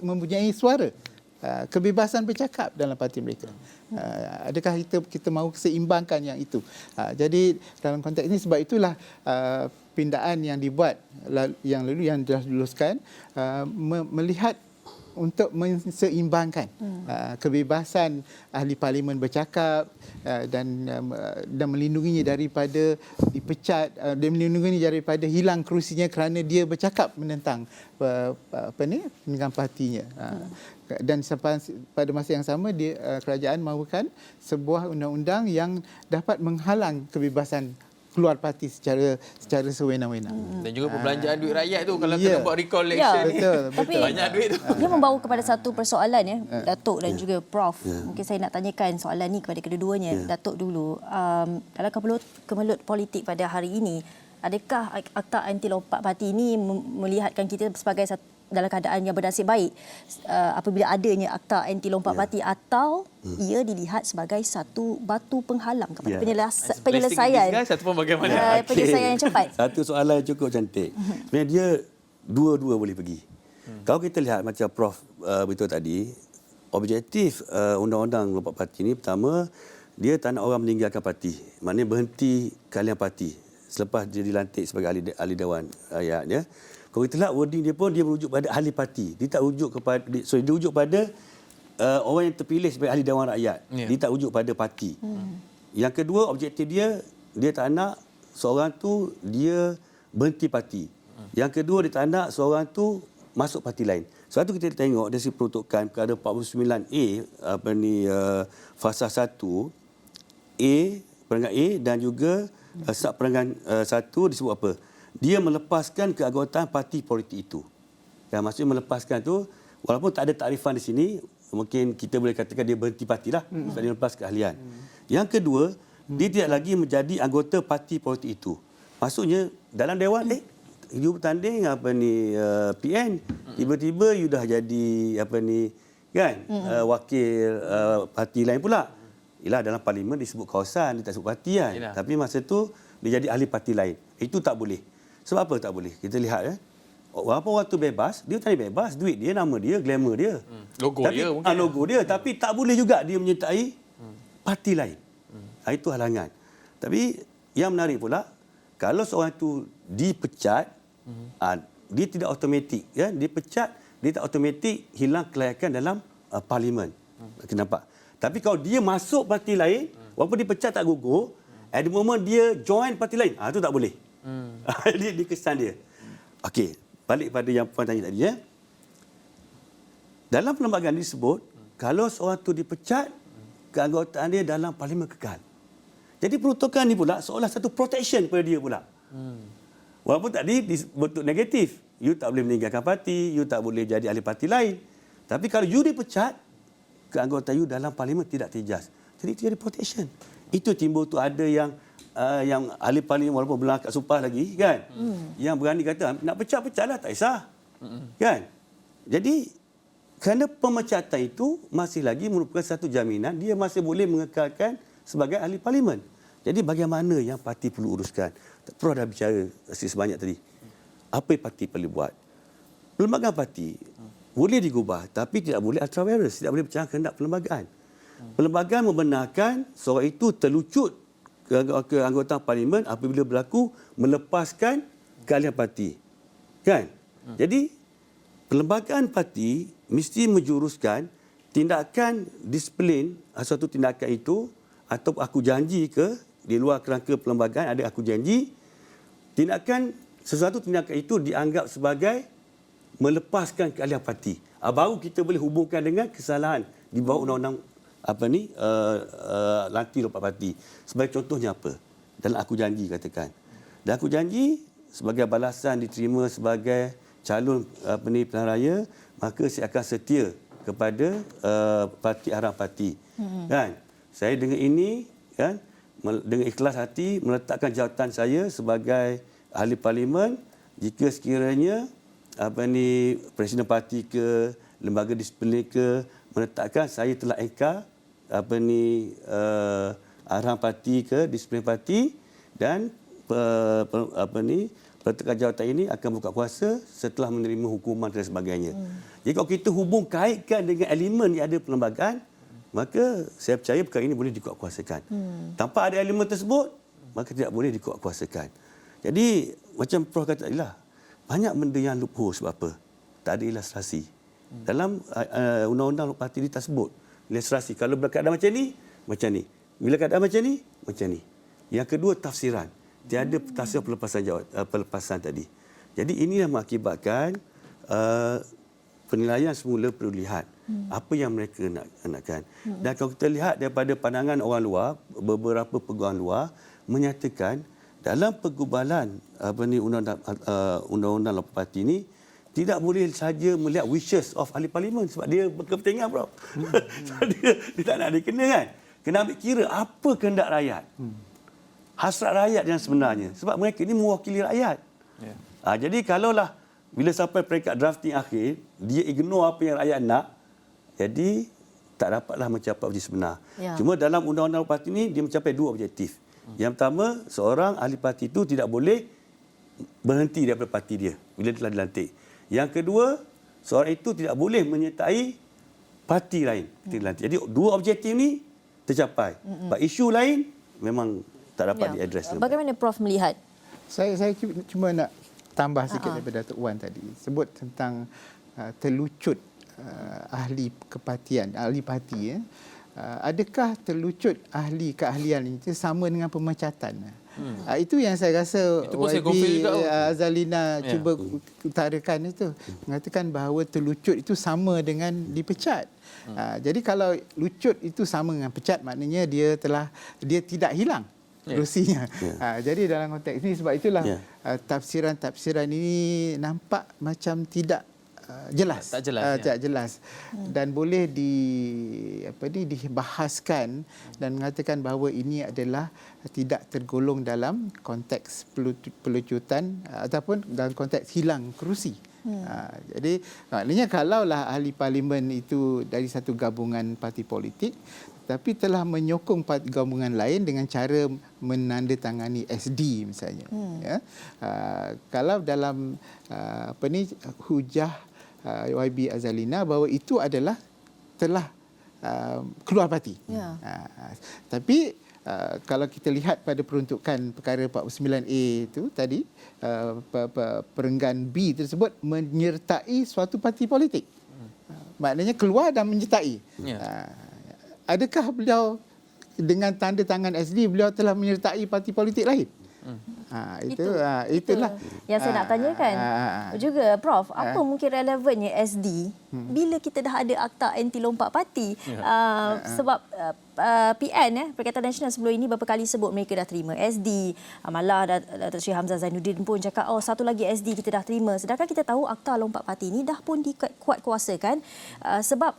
mempunyai suara, kebebasan bercakap dalam parti mereka? Adakah kita mahu seimbangkan yang itu? Jadi dalam konteks ini, sebab itulah pindaan yang dibuat yang lalu yang telah diluluskan melihat untuk menseimbangkan kebebasan ahli parlimen bercakap dan melindunginya daripada dipecat, dan melindunginya daripada hilang kerusinya kerana dia bercakap menentang penentang partinya. Dan pada masa yang sama kerajaan mahukan sebuah undang-undang yang dapat menghalang kebebasan keluar parti secara sewenang-wenang. Dan juga perbelanjaan duit rakyat tu kalau kena buat recall election ni. Betul. Banyak duit tu. Dia membawa kepada satu persoalan Datuk dan juga Prof. Mungkin saya nak tanyakan soalan ni kepada kedua-duanya. Datuk dulu, dalam kemelut politik pada hari ini, adakah Akta Anti Lompat Parti ini melihatkan kita sebagai dalam keadaan yang bernasib baik apabila adanya Akta Anti Lompat Parti, atau ia dilihat sebagai satu batu penghalang kepada penyelesaian penyelesaian yang cepat? Satu soalan yang cukup cantik. Sebenarnya dia dua-dua boleh pergi. Kalau kita lihat macam Prof beritahu tadi, objektif Undang-Undang Lompat Parti ini, pertama, dia tak nak orang meninggalkan parti. Maknanya berhenti kalian parti selepas dia dilantik sebagai ahli Dewan Rakyat. Ya. Kalau kita lihat wording dia pun, dia merujuk pada ahli parti. Dia tak rujuk kepada, dia rujuk pada orang yang terpilih sebagai ahli Dewan Rakyat. Dia tak rujuk pada parti. Yang kedua, objektif dia tak nak seorang tu dia berhenti parti. Yang kedua, dia tak nak seorang tu masuk parti lain. Sebab tu kita tengok dari segi peruntukan perkara 49A, fasa 1, perangan A dan juga sub perangan 1 disebut apa? Dia melepaskan keanggotaan parti politik itu. Dan maksudnya melepaskan tu, walaupun tak ada takrifan di sini, mungkin kita boleh katakan dia berhenti parti lah. Sebab dia lepas keahlian. Yang kedua, dia tidak lagi menjadi anggota parti politik itu. Maksudnya dalam Dewan, you bertanding PN, tiba-tiba you dah jadi wakil parti lain pula. Ialah dalam parlimen disebut kawasan, dia tak sebut parti kan. Tapi masa tu dia jadi ahli parti lain. Itu tak boleh. Sebab apa tak boleh? Kita lihat walaupun orang tu bebas, dia tadi bebas, duit dia, nama dia, glamour dia. Logo dia mungkin. Logo dia, tapi tak boleh juga dia menyertai parti lain. Itu halangan. Tapi yang menarik pula, kalau seorang itu dipecat, dia tidak automatik. Ya? Dia pecat, dia tak automatik hilang kelayakan dalam parlimen. Kenapa? Tapi kalau dia masuk parti lain, walaupun dia pecat tak gugur, at the moment dia join parti lain, itu tak boleh. Dia kesan dia. Okey, balik pada yang puan tanya tadi. Dalam perlembagaan disebut, kalau seorang itu dipecat, keanggotaan dia dalam parlimen kekal. Jadi peruntukan ni pula seolah satu protection kepada dia pula. Walaupun tadi bentuk negatif. You tak boleh meninggalkan parti, you tak boleh jadi ahli parti lain. Tapi kalau you dipecat, keanggotaan you dalam parlimen tidak terjejas. Jadi itu jadi protection. Itu timbul tu ada yang ahli parlimen walaupun belum akad sumpah lagi kan, yang berani kata nak pecah-pecahlah, tak kisah. Kan? Jadi kerana pemecatan itu masih lagi merupakan satu jaminan dia masih boleh mengekalkan sebagai ahli parlimen. Jadi bagaimana yang parti perlu uruskan? Prof dah bicara sebanyak tadi. Apa yang parti perlu buat? Perlembagaan parti boleh digubah tapi tidak boleh ultra vires, tidak boleh bercanggah kehendak perlembagaan. Perlembagaan membenarkan seorang itu terlucut ke anggota parlimen apabila berlaku melepaskan keahlian parti. Kan? Jadi perlembagaan parti mesti menjuruskan tindakan disiplin suatu tindakan itu atau aku janji ke di luar kerangka perlembagaan ada aku janji sesuatu tindakan itu dianggap sebagai melepaskan keahlian parti. Baru kita boleh hubungkan dengan kesalahan di bawah undang-undang lanti lompat parti. Sebagai contohnya apa? Dalam aku janji katakan. Dan aku janji sebagai balasan diterima sebagai calon pilihan raya, maka saya akan setia kepada parti arah parti. Kan? Saya dengan ini kan dengan ikhlas hati meletakkan jawatan saya sebagai ahli parlimen jika sekiranya presiden parti ke lembaga disiplin ke menetapkan saya telah engkar arahan parti ke disiplin parti dan peletakan jawatan ini akan buka kuasa setelah menerima hukuman dan sebagainya. Jadi kalau kita kaitkan dengan elemen yang ada perlembagaan, maka saya percaya perkara ini boleh dikuatkuasakan. Tanpa ada elemen tersebut, maka tidak boleh dikuatkuasakan. Jadi macam Prof kata tadilah, banyak benda yang loophole sebab apa? Tak ada ilustrasi. Dalam undang-undang parti ini tak sebut ilustrasi. Kalau berkeadaan macam ni, macam ni. Bila keadaan macam ni, macam ni. Yang kedua, tafsiran. Tiada tafsir pelepasan tadi. Jadi ini yang mengakibatkan penilaian semula perlu lihat apa yang mereka nakkan. Dan kalau kita lihat daripada pandangan orang luar, beberapa peguam luar menyatakan dalam pergubalan undang-undang lompat parti ini tidak boleh saja melihat wishes of ahli parlimen sebab dia berkepentingan, Prof. dia tak nak dikena kan. Kena ambil kira apa kehendak rakyat. Hasrat rakyat yang sebenarnya. Sebab mereka ini mewakili rakyat. Jadi kalaulah bila sampai peringkat drafting akhir, dia ignore apa yang rakyat nak, jadi tak dapatlah mencapai objektif sebenar. Cuma dalam undang-undang parti ini dia mencapai dua objektif. Yang pertama, seorang ahli parti itu tidak boleh berhenti daripada parti dia bila telah dilantik. Yang kedua, seorang itu tidak boleh menyertai parti lain. Jadi dua objektif ini tercapai. Isu lain memang tak dapat diadres. Bagaimana Prof melihat? Saya cuma nak tambah sikit daripada Datuk Wan tadi. Sebut tentang terlucut ahli kepartian, ahli parti. Adakah terlucut ahli keahlian itu sama dengan pemecatan? Itu yang saya rasa YB Azalina cuba utarakan itu. Mengatakan bahawa terlucut itu sama dengan dipecat. Jadi kalau lucut itu sama dengan pecat, maknanya dia tidak hilang kerusinya. Jadi dalam konteks ini, sebab itulah tafsiran-tafsiran ini nampak macam tidak jelas. Tak jelas. Dan boleh dibahaskan dan mengatakan bahawa ini adalah tidak tergolong dalam konteks pelucutan ataupun dalam konteks hilang kerusi. Jadi maknanya kalaulah ahli parlimen itu dari satu gabungan parti politik tapi telah menyokong gabungan lain dengan cara menandatangani SD misalnya. Kalau dalam hujah YB Azalina bahawa itu adalah telah keluar parti. Tapi kalau kita lihat pada peruntukan perkara 49A itu tadi, perenggan B tersebut menyertai suatu parti politik. Maknanya keluar dan menyertai. Adakah beliau dengan tanda tangan SD beliau telah menyertai parti politik lain? Itulah yang saya nak tanyakan juga, Prof. Apa mungkin relevannya SD bila kita dah ada akta anti lompat parti? Sebab PN Perikatan Nasional sebelum ini berapa kali sebut mereka dah terima SD. Malah Datuk Sri Hamzah Zainuddin pun cakap satu lagi SD kita dah terima. Sedangkan kita tahu akta lompat parti ini dah pun dikuat kuasakan. Sebab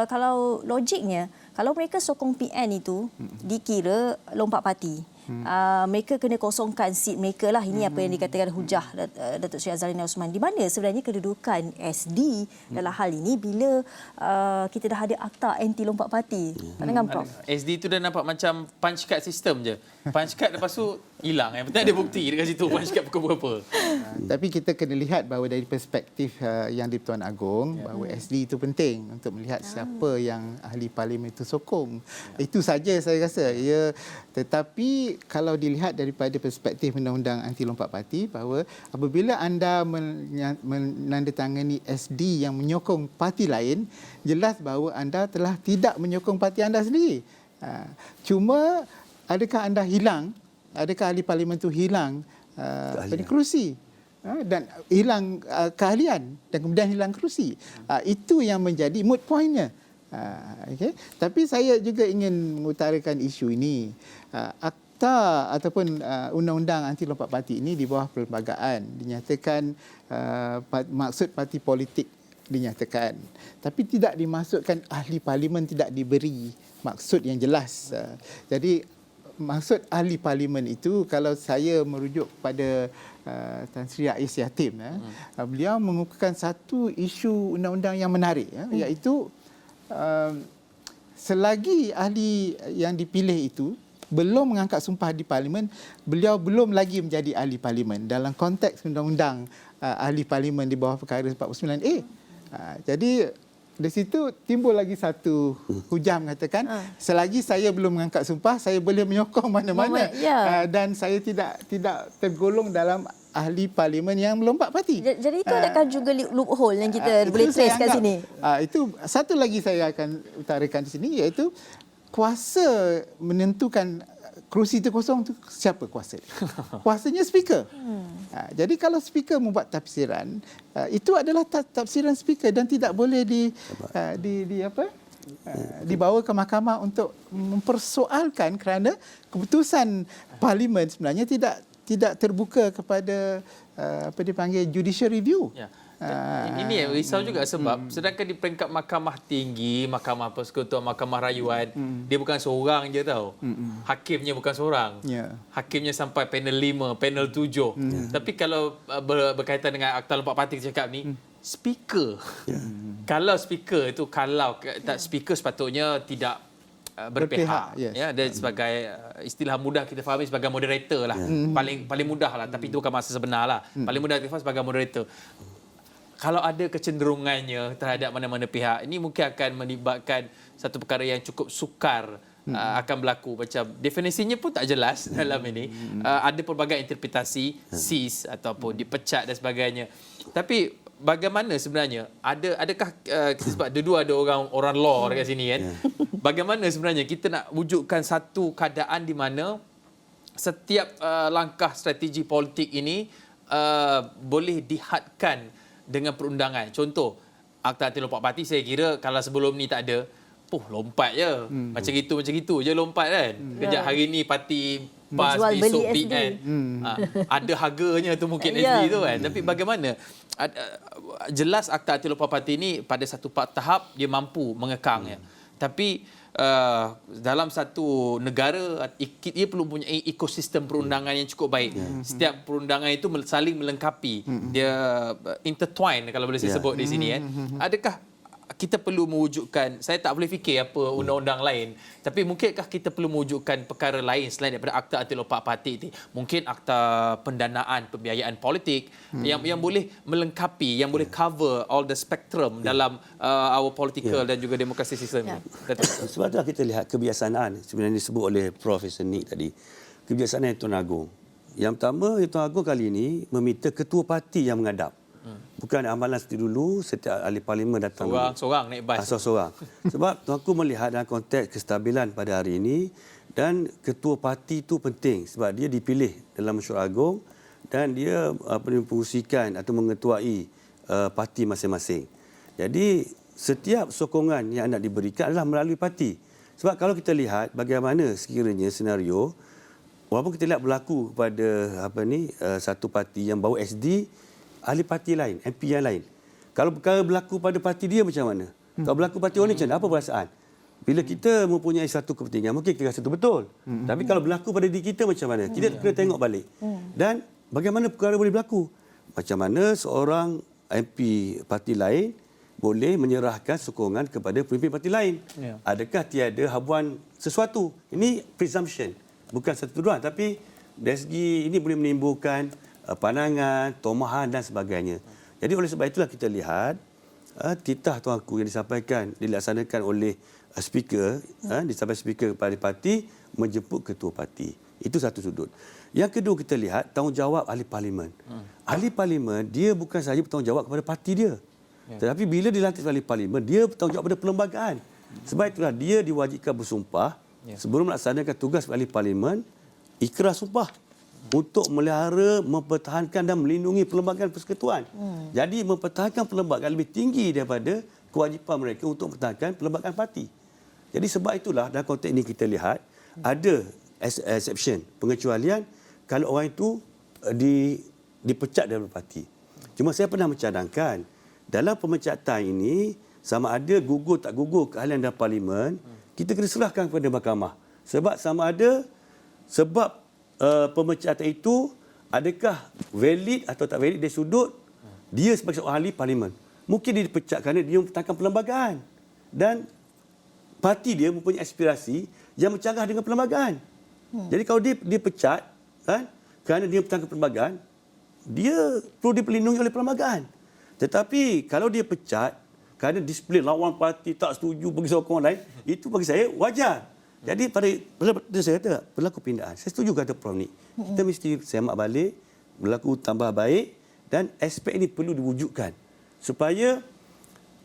kalau logiknya, kalau mereka sokong PN itu dikira lompat parti. Mereka kena kosongkan seat mereka lah. Ini apa yang dikatakan hujah Datuk Sri Azalina Osman. Di mana sebenarnya kedudukan SD dalam hal ini bila kita dah ada akta anti lompat parti? Pandangan Prof? SD tu dah nampak macam punch card system je. Punch card lepas tu hilang. Yang penting ada bukti dekat situ. Bukan cakap pukul berapa. Tapi kita kena lihat bahawa dari perspektif Yang di-Pertuan Agong, bahawa SD itu penting untuk melihat siapa yang ahli parlimen itu sokong. Itu saja saya rasa. Tetapi kalau dilihat daripada perspektif Undang-Undang Anti Lompat Parti, bahawa apabila anda menandatangani SD yang menyokong parti lain, jelas bahawa anda telah tidak menyokong parti anda sendiri. Cuma adakah anda hilang, adakah ahli parlimen itu hilang kerusi dan hilang keahlian dan kemudian hilang kerusi. Itu yang menjadi moot point-nya. Okay. Tapi saya juga ingin mengutarakan isu ini. Akta ataupun Undang-Undang Anti Lompat Parti ini di bawah perlembagaan dinyatakan maksud parti politik dinyatakan. Tapi tidak dimasukkan ahli parlimen, tidak diberi maksud yang jelas. Jadi maksud ahli parlimen itu, kalau saya merujuk pada Tan Sri Ais Yatim, beliau mengukuhkan satu isu undang-undang yang menarik, iaitu selagi ahli yang dipilih itu belum mengangkat sumpah di parlimen, beliau belum lagi menjadi ahli parlimen dalam konteks undang-undang ahli parlimen di bawah perkara 49A. Jadi di situ timbul lagi satu hujah mengatakan selagi saya belum mengangkat sumpah, saya boleh menyokong mana-mana dan saya tidak tergolong dalam ahli parlimen yang melompat parti. Jadi itu adakah juga loophole yang kita boleh trace kat sini? Itu satu lagi saya akan utarakan di sini, iaitu kuasa menentukan kerusi itu kosong itu siapa kuasa? Kuasanya speaker. Jadi kalau speaker membuat tafsiran, itu adalah tafsiran speaker dan tidak boleh dibawa ke mahkamah untuk mempersoalkan, kerana keputusan parlimen sebenarnya tidak terbuka kepada apa dipanggil judicial review. Ya. Ini yang risau juga sebab sedangkan di peringkat mahkamah tinggi, mahkamah persekutuan, mahkamah rayuan, dia bukan seorang je tahu. Hakimnya bukan seorang. Hakimnya sampai panel 5, panel 7. Tapi kalau berkaitan dengan Akta Lompat Parti cakap ni, speaker. Kalau speaker itu, kalau tak speaker sepatutnya tidak berpihak. Ya, dan sebagai istilah mudah kita fahami sebagai moderator lah. Paling mudah lah, tapi itu bukan maksud sebenar lah. Paling mudah kita faham sebagai moderator. Kalau ada kecenderungannya terhadap mana-mana pihak, ini mungkin akan melibatkan satu perkara yang cukup sukar akan berlaku. Macam definisinya pun tak jelas dalam ini. Ada pelbagai interpretasi, cease ataupun dipecat dan sebagainya. Tapi bagaimana sebenarnya? Adakah sebab dua ada orang law dekat sini kan? Bagaimana sebenarnya kita nak wujudkan satu keadaan di mana setiap langkah strategi politik ini boleh dihadkan dengan perundangan. Contoh, Akta Anti Lompat Parti saya kira kalau sebelum ni tak ada, lompat je. Macam gitu je lompat kan. Kejap hari ni parti PAS, besok PN. Ada harganya tu mungkin SD tu kan. Tapi bagaimana? Jelas Akta Anti Lompat Parti ni pada satu tahap dia mampu mengekang. Tapi dalam satu negara, ia perlu mempunyai ekosistem perundangan yang cukup baik. Setiap perundangan itu saling melengkapi. Dia intertwine kalau boleh saya sebut di sini. Adakah kita perlu mewujudkan, saya tak boleh fikir apa undang-undang lain, tapi mungkinkah kita perlu mewujudkan perkara lain selain daripada Akta Anti Lompat Parti ini? Mungkin akta pendanaan, pembiayaan politik yang boleh melengkapi, yang boleh cover all the spectrum dalam our political dan juga demokrasi sistem ini. Sebab itulah kita lihat kebiasaan sebenarnya disebut oleh Profesor Nick tadi. Kebiasaan Tuan Agong. Yang pertama, Tuan Agong kali ini meminta ketua parti yang menghadap. Bukan amalan seperti dulu, setiap ahli parlimen datang. Seorang naik bas. Seorang. Sebab Tuanku melihat dalam konteks kestabilan pada hari ini, dan ketua parti itu penting sebab dia dipilih dalam mesyuarat agung dan dia memfungsikan atau mengetuai parti masing-masing. Jadi setiap sokongan yang nak diberikan adalah melalui parti. Sebab kalau kita lihat bagaimana sekiranya senario, walaupun kita lihat berlaku kepada satu parti yang bawa SD, ahli parti lain, MP yang lain. Kalau perkara berlaku pada parti dia macam mana? Kalau berlaku parti orang ni macam mana? Apa perasaan? Bila kita mempunyai satu kepentingan, mungkin kita rasa itu betul. Tapi kalau berlaku pada diri kita macam mana? Kita kena tengok balik. Dan bagaimana perkara boleh berlaku? Macam mana seorang MP parti lain boleh menyerahkan sokongan kepada pemimpin parti lain? Adakah tiada habuan sesuatu? Ini presumption. Bukan satu tuduhan, tapi dari segi ini boleh menimbulkan pandangan, tomahan dan sebagainya. Jadi oleh sebab itulah kita lihat titah tuanku yang dilaksanakan oleh speaker, disampaikan speaker kepada parti menjemput ketua parti. Itu satu sudut. Yang kedua kita lihat tanggungjawab ahli parlimen. Ahli parlimen dia bukan sahaja bertanggungjawab kepada parti dia. Tetapi bila dilantik sebagai ahli parlimen, dia bertanggungjawab pada perlembagaan. Sebab itulah dia diwajibkan bersumpah sebelum melaksanakan tugas sebagai ahli parlimen, ikrar sumpah untuk melihara, mempertahankan dan melindungi perlembagaan persekutuan. Jadi mempertahankan perlembagaan lebih tinggi daripada kewajipan mereka untuk mempertahankan perlembagaan parti. Jadi sebab itulah dalam konteks ini kita lihat ada exception, pengecualian kalau orang itu dipecat dari parti. Cuma saya pernah mencadangkan dalam pemecatan ini sama ada gugur tak gugur keahlian dalam parlimen, kita kena serahkan kepada mahkamah. Sebab sama ada sebab pemecatan itu adakah valid atau tak valid dari sudut dia sebagai seorang ahli parlimen. Mungkin dia dipecat kerana dia mempertahankan perlembagaan dan parti dia mempunyai aspirasi yang bercanggah dengan perlembagaan. Jadi kalau dia pecat kerana dia mempertahankan perlembagaan, dia perlu diperlindungi oleh perlembagaan. Tetapi kalau dia pecat kerana disiplin lawan parti, tak setuju bagi sokong lain, itu bagi saya wajar. Jadi pada saya kata berlaku pindahan. Saya setuju kata Prof ni. Kita mesti semak balik, berlaku tambah baik dan aspek ini perlu diwujudkan supaya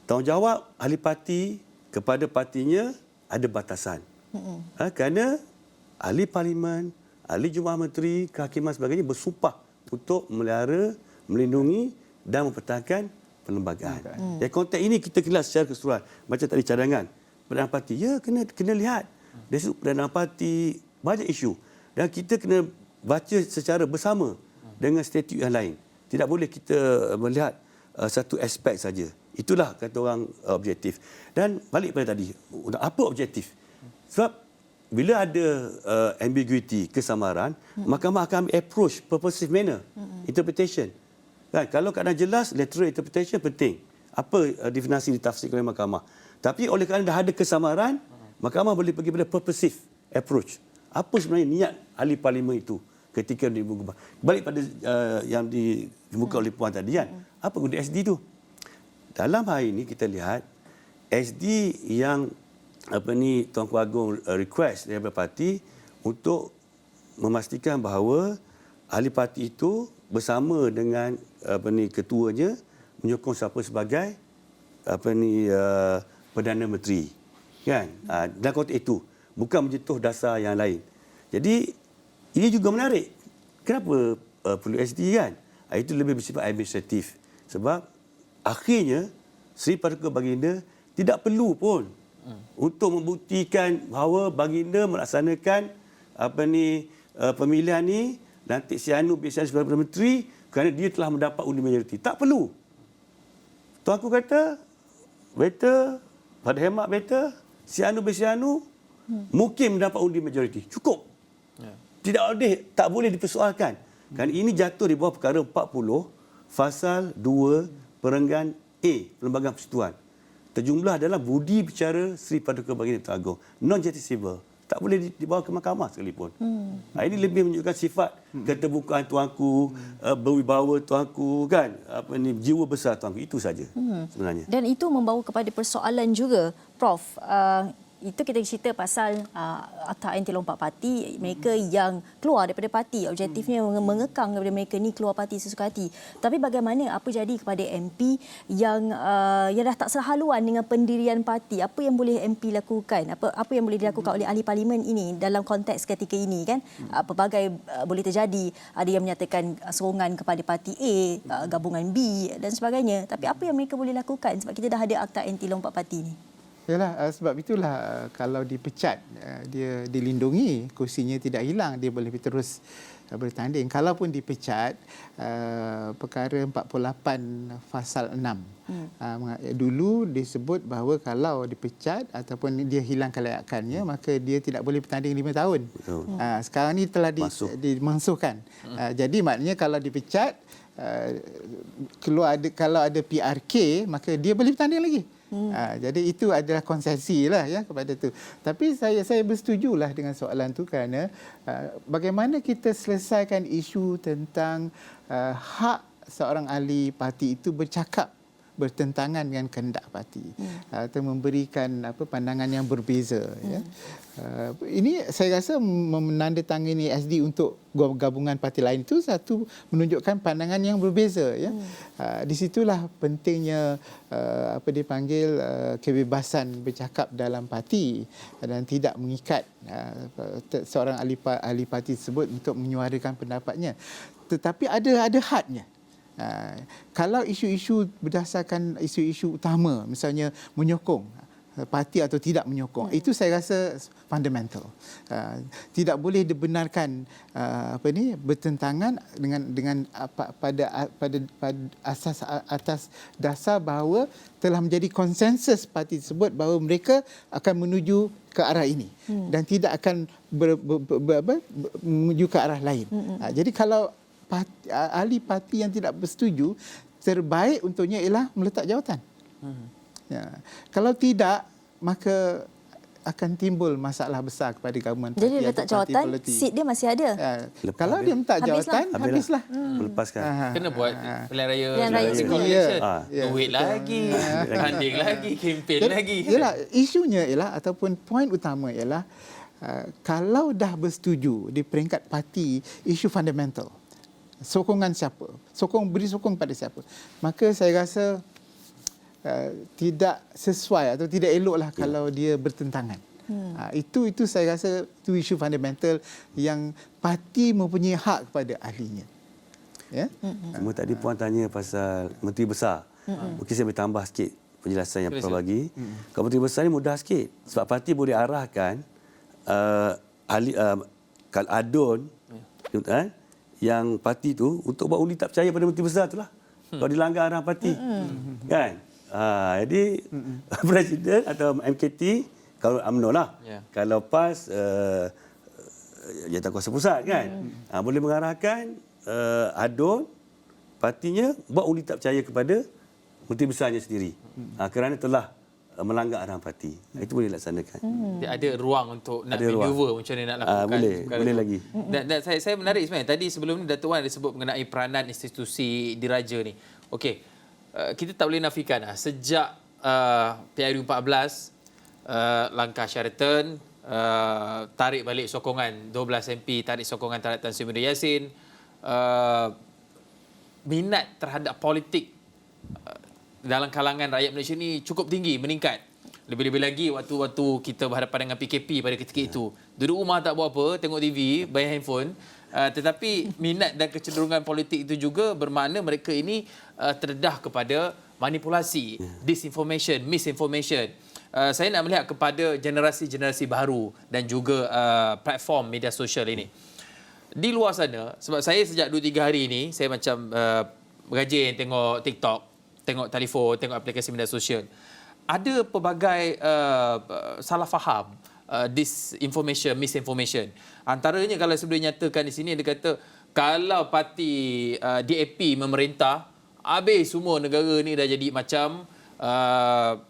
tanggungjawab ahli parti kepada partinya ada batasan. Kerana ahli parlimen, ahli jumlah menteri, kehakiman sebagainya bersumpah untuk melihara, melindungi dan mempertahankan perlembagaan. Jadi konteks ini kita kelas secara keseluruhan. Macam tadi cadangan Perdana Parti, ya kena lihat. Dari sudut Perdana Parti banyak isu dan kita kena baca secara bersama dengan statut yang lain. Tidak boleh kita melihat satu aspek saja. Itulah kata orang objektif. Dan balik pada tadi, apa objektif? Sebab bila ada ambiguity, kesamaran, mahkamah akan ambil approach purposive manner, interpretation. Kan? Kalau keadaan jelas, literal interpretation penting. Apa definisi ditafsirkan oleh mahkamah. Tapi oleh kerana dah ada kesamaran, mahkamah boleh pergi pada purposive approach. Apa sebenarnya niat ahli parlimen itu ketika diubah. Balik pada yang dikemukakan oleh Puan tadi kan. Apa guna SD itu? Dalam hari ini kita lihat SD yang Tuanku Agong request daripada parti untuk memastikan bahawa ahli parti itu bersama dengan ketuanya menyokong siapa sebagai Perdana Menteri. Kan? Dalam konteks itu bukan menyentuh dasar yang lain. Jadi ini juga menarik. Kenapa perlu SD kan? Itu lebih bersifat administratif. Sebab akhirnya Seri Paduka Baginda tidak perlu pun untuk membuktikan bahawa Baginda melaksanakan pemilihan ni lantik si Anu biasanya sebagai Perdana Menteri kerana dia telah mendapat undi majoriti. Tak perlu. Tuanku kata better, pada hemat better, si Anu bin si Anu mungkin mendapat undi majoriti. Cukup. Tak boleh dipersoalkan. Kerana ini jatuh di bawah perkara 40 Fasal 2 Perenggan A Perlembagaan Persekutuan. Terjumlah adalah budi bicara Seri Paduka Baginda Tuan Agong. Non-justiciable. Tak boleh dibawa ke mahkamah sekalipun. Ini lebih menunjukkan sifat keterbukaan tuanku, berwibawa tuanku, kan? Jiwa besar tuanku. Itu saja sebenarnya. Dan itu membawa kepada persoalan juga, Prof. Itu kita cerita pasal Akta Anti Lompat Parti, mereka yang keluar daripada parti, objektifnya mengekang daripada mereka ni keluar parti sesuka hati. Tapi bagaimana apa jadi kepada MP yang dah tak sehaluan dengan pendirian parti? Apa yang boleh MP lakukan? Apa yang boleh dilakukan oleh ahli parlimen ini dalam konteks ketika ini kan? Pelbagai boleh terjadi, ada yang menyatakan serongan kepada parti A, gabungan B dan sebagainya. Tapi apa yang mereka boleh lakukan sebab kita dah ada Akta Anti Lompat Parti ni? Yalah, sebab itulah kalau dipecat, dia dilindungi, kursinya tidak hilang, dia boleh terus bertanding. Kalaupun dipecat, perkara 48 Fasal 6. Dulu disebut bahawa kalau dipecat ataupun dia hilang kelayakannya, maka dia tidak boleh bertanding 5 tahun. Sekarang ni telah dimansuhkan. Jadi maknanya kalau dipecat, kalau ada PRK, maka dia boleh bertanding lagi. Jadi itu adalah konsesi lah ya kepada tu. Tapi saya bersetujulah dengan soalan tu kerana bagaimana kita selesaikan isu tentang hak seorang ahli parti itu bercakap bertentangan dengan kehendak parti atau memberikan pandangan yang berbeza ya. Ini saya rasa menandatangani SD untuk gabungan parti lain itu satu menunjukkan pandangan yang berbeza ya. Di situlah pentingnya dipanggil kebebasan bercakap dalam parti dan tidak mengikat seorang ahli parti tersebut untuk menyuarakan pendapatnya. Tetapi ada hadnya. Kalau isu-isu berdasarkan isu-isu utama, misalnya menyokong parti atau tidak menyokong, itu saya rasa fundamental. Tidak boleh dibenarkan bertentangan dengan pada atas dasar bahawa telah menjadi konsensus parti tersebut bahawa mereka akan menuju ke arah ini dan tidak akan menuju ke arah lain. Jadi kalau ahli parti yang tidak bersetuju, terbaik untuknya ialah meletak jawatan. Ya. Kalau tidak, maka akan timbul masalah besar kepada gabungan parti. Jadi letak jawatan, seat dia masih ada. Kalau dia letak jawatan, habislah. Melepaskan. Kena buat pilihan raya. Pilihan raya. Duit lagi, tanding lagi, kempen lagi. Yalah, isunya ialah ataupun poin utama ialah kalau dah bersetuju di peringkat parti isu fundamental, sokongan siapa, beri sokong pada siapa, maka saya rasa tidak sesuai atau tidak eloklah kalau dia bertentangan. Itu saya rasa itu isu fundamental yang parti mempunyai hak kepada ahlinya. Ya. Cuma tadi puan tanya pasal Menteri Besar. Mungkin saya boleh tambah sikit penjelasan yang Prof bagi. Kalau Menteri Besar ni mudah sikit sebab parti boleh arahkan ahli kalau adun yang parti tu untuk buat undi tak percaya pada Menteri Besar itulah. Kalau dilanggar arahan parti. Kan? Jadi Presiden atau MKT kalau UMNO lah. Kalau PAS Jawatankuasa Pusat kan. Boleh mengarahkan adun partinya buat undi tak percaya kepada Menteri Besarnya sendiri. Kerana telah melanggar arahan parti. Itu boleh dilaksanakan. Dia ada ruang untuk nak maneuver macam mana nak lakukan. Boleh lagi. Dan saya menarik sebenarnya. Tadi sebelum ni Datuk Wan ada sebut mengenai peranan institusi diraja ni. Okey. Kita tak boleh nafikan sejak PRU 14 langkah Sheraton tarik balik sokongan 12 MP tarik sokongan terhadap Tan Sri Muda Yassin, minat terhadap politik dalam kalangan rakyat Malaysia ni cukup tinggi, meningkat. Lebih-lebih lagi waktu kita berhadapan dengan PKP pada ketika itu. Duduk rumah tak buat apa, tengok TV, bayar handphone. Tetapi minat dan kecenderungan politik itu juga bermakna mereka ini terdedah kepada manipulasi, disinformation, misinformation. Saya nak melihat kepada generasi-generasi baru dan juga platform media sosial ini. Di luar sana, sebab saya sejak 2-3 hari ini, saya macam bergajin tengok TikTok, tengok telefon, tengok aplikasi media sosial. Ada pelbagai salah faham, disinformation, misinformation. Antaranya kalau sebelum nyatakan di sini, dia kata kalau parti DAP memerintah, habis semua negara ni dah jadi macam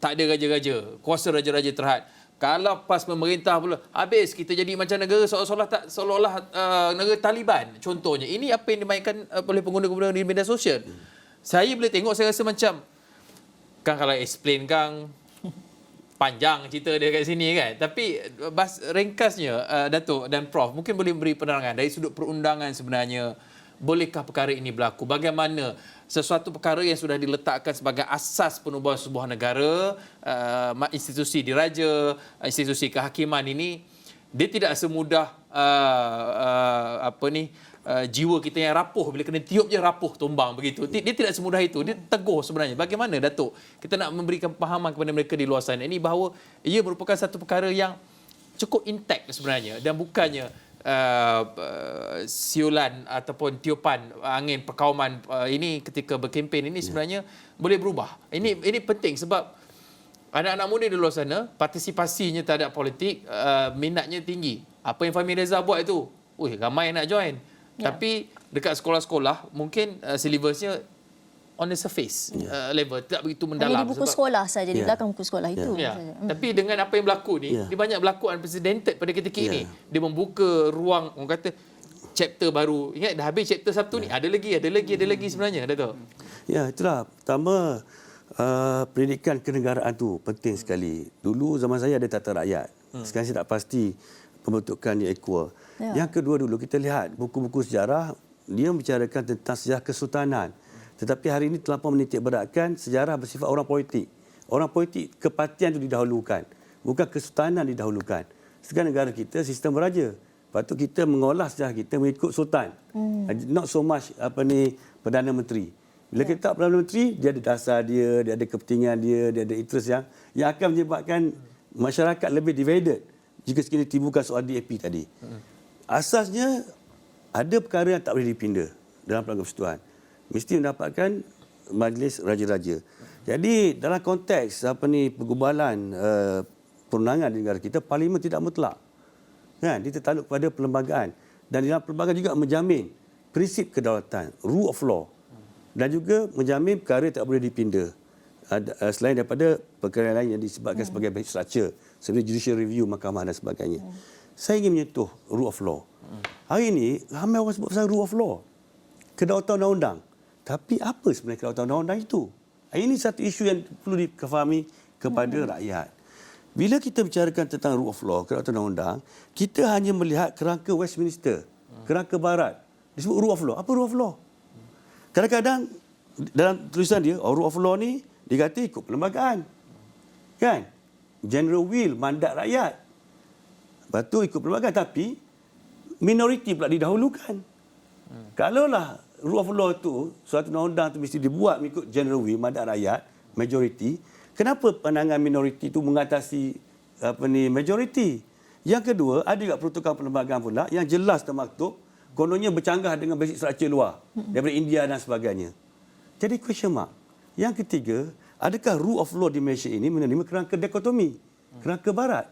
tak ada raja-raja, kuasa raja-raja terhad. Kalau PAS memerintah pula, habis kita jadi macam negara seolah-olah negara Taliban contohnya. Ini apa yang dimainkan oleh pengguna-pengguna di media sosial. Saya boleh tengok, saya rasa macam kan kalau explain Kang panjang cerita dia kat sini kan. Tapi ringkasnya Datuk dan Prof mungkin boleh beri penerangan dari sudut perundangan sebenarnya, bolehkah perkara ini berlaku? Bagaimana sesuatu perkara yang sudah diletakkan sebagai asas penubuhan sebuah negara, institusi diraja, institusi kehakiman ini, dia tidak semudah jiwa kita yang rapuh, bila kena tiup je rapuh tumbang begitu. Dia tidak semudah itu. Dia teguh sebenarnya. Bagaimana Datuk kita nak memberikan pemahaman kepada mereka di luar sana ini bahawa ia merupakan satu perkara yang cukup intact sebenarnya dan bukannya siulan ataupun tiupan angin perkauman ini ketika berkempen ini sebenarnya boleh berubah. Ini penting sebab anak-anak muda di luar sana partisipasinya terhadap politik, minatnya tinggi. Apa yang Fahmi Reza buat itu, ramai nak join. Tapi dekat sekolah-sekolah mungkin silibusnya on the surface level, tidak begitu Hanya mendalam. di buku sekolah saja, di belakang buku sekolah itu. Ya. saja. Tapi dengan apa yang berlaku ni, dia banyak berlaku unprecedented pada ketika ini. Dia membuka ruang, orang kata, chapter baru. Ingat dah habis chapter 1 ni, ada lagi sebenarnya, Dato'. Ya, itulah. Pertama, pendidikan kenegaraan tu penting sekali. Dulu zaman saya ada tata rakyat. Sekarang saya tak pasti pembentukan yang equal. Ya. Yang kedua dulu, kita lihat buku-buku sejarah, dia membicarakan tentang sejarah kesultanan. Tetapi hari ini terlampau menitik beratkan sejarah bersifat orang politik. Orang politik, kepatian itu didahulukan. Bukan kesultanan didahulukan. Sekarang negara kita sistem beraja. Patut kita mengolah sejarah kita mengikut sultan. Not so much Perdana Menteri. Bila kita Perdana Menteri, dia ada dasar dia ada kepentingan dia ada interest yang akan menyebabkan masyarakat lebih divided jika sekiranya timbulkan soal DAP tadi. Asasnya, ada perkara yang tak boleh dipindah dalam pelanggan persekutuan. Mesti mendapatkan majlis raja-raja. Jadi dalam konteks pergubalan perundangan di negara kita, parlimen tidak mutlak. Kan? Dia tertakluk kepada perlembagaan. Dan dalam perlembagaan juga menjamin prinsip kedaulatan, rule of law. Dan juga menjamin perkara tak boleh dipindah. Selain daripada perkara lain yang disebabkan sebagai basic structure, seperti judicial review, mahkamah dan sebagainya. Saya ingin menyentuh rule of law. Hari ini, ramai orang sebut pasal rule of law. Kedaulatan undang-undang. Tapi apa sebenarnya kedaulatan undang-undang itu? Ini satu isu yang perlu difahami kepada rakyat. Bila kita bicarakan tentang rule of law, kedaulatan undang-undang, kita hanya melihat kerangka Westminster, kerangka barat. Disebut rule of law. Apa rule of law? Kadang-kadang dalam tulisan dia, rule of law ni dia kata ikut perlembagaan. Kan? General will, mandat rakyat. Lepas tu ikut perlembagaan. Tapi minoriti pula didahulukan. Kalaulah rule of law tu, suatu undang-undang tu mesti dibuat mengikut general will, mandat rakyat, majoriti. Kenapa pandangan minoriti itu mengatasi majoriti? Yang kedua, ada juga peruntukan perlembagaan pula yang jelas termaktub, kononnya bercanggah dengan basic structure luar daripada India dan sebagainya. Jadi question mark. Yang ketiga, adakah rule of law di Malaysia ini menerima kerangka dikotomi, kerangka barat?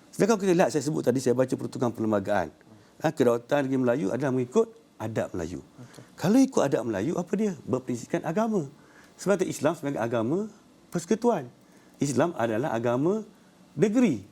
Sedangkan kita lihat, saya sebut tadi, saya baca peruntukan perlembagaan. Kedaulatan negeri Melayu adalah mengikut adab Melayu. Kalau ikut adab Melayu, apa dia? Berprinsipkan agama. Sebab itu Islam sebagai agama persekutuan. Islam adalah agama negeri.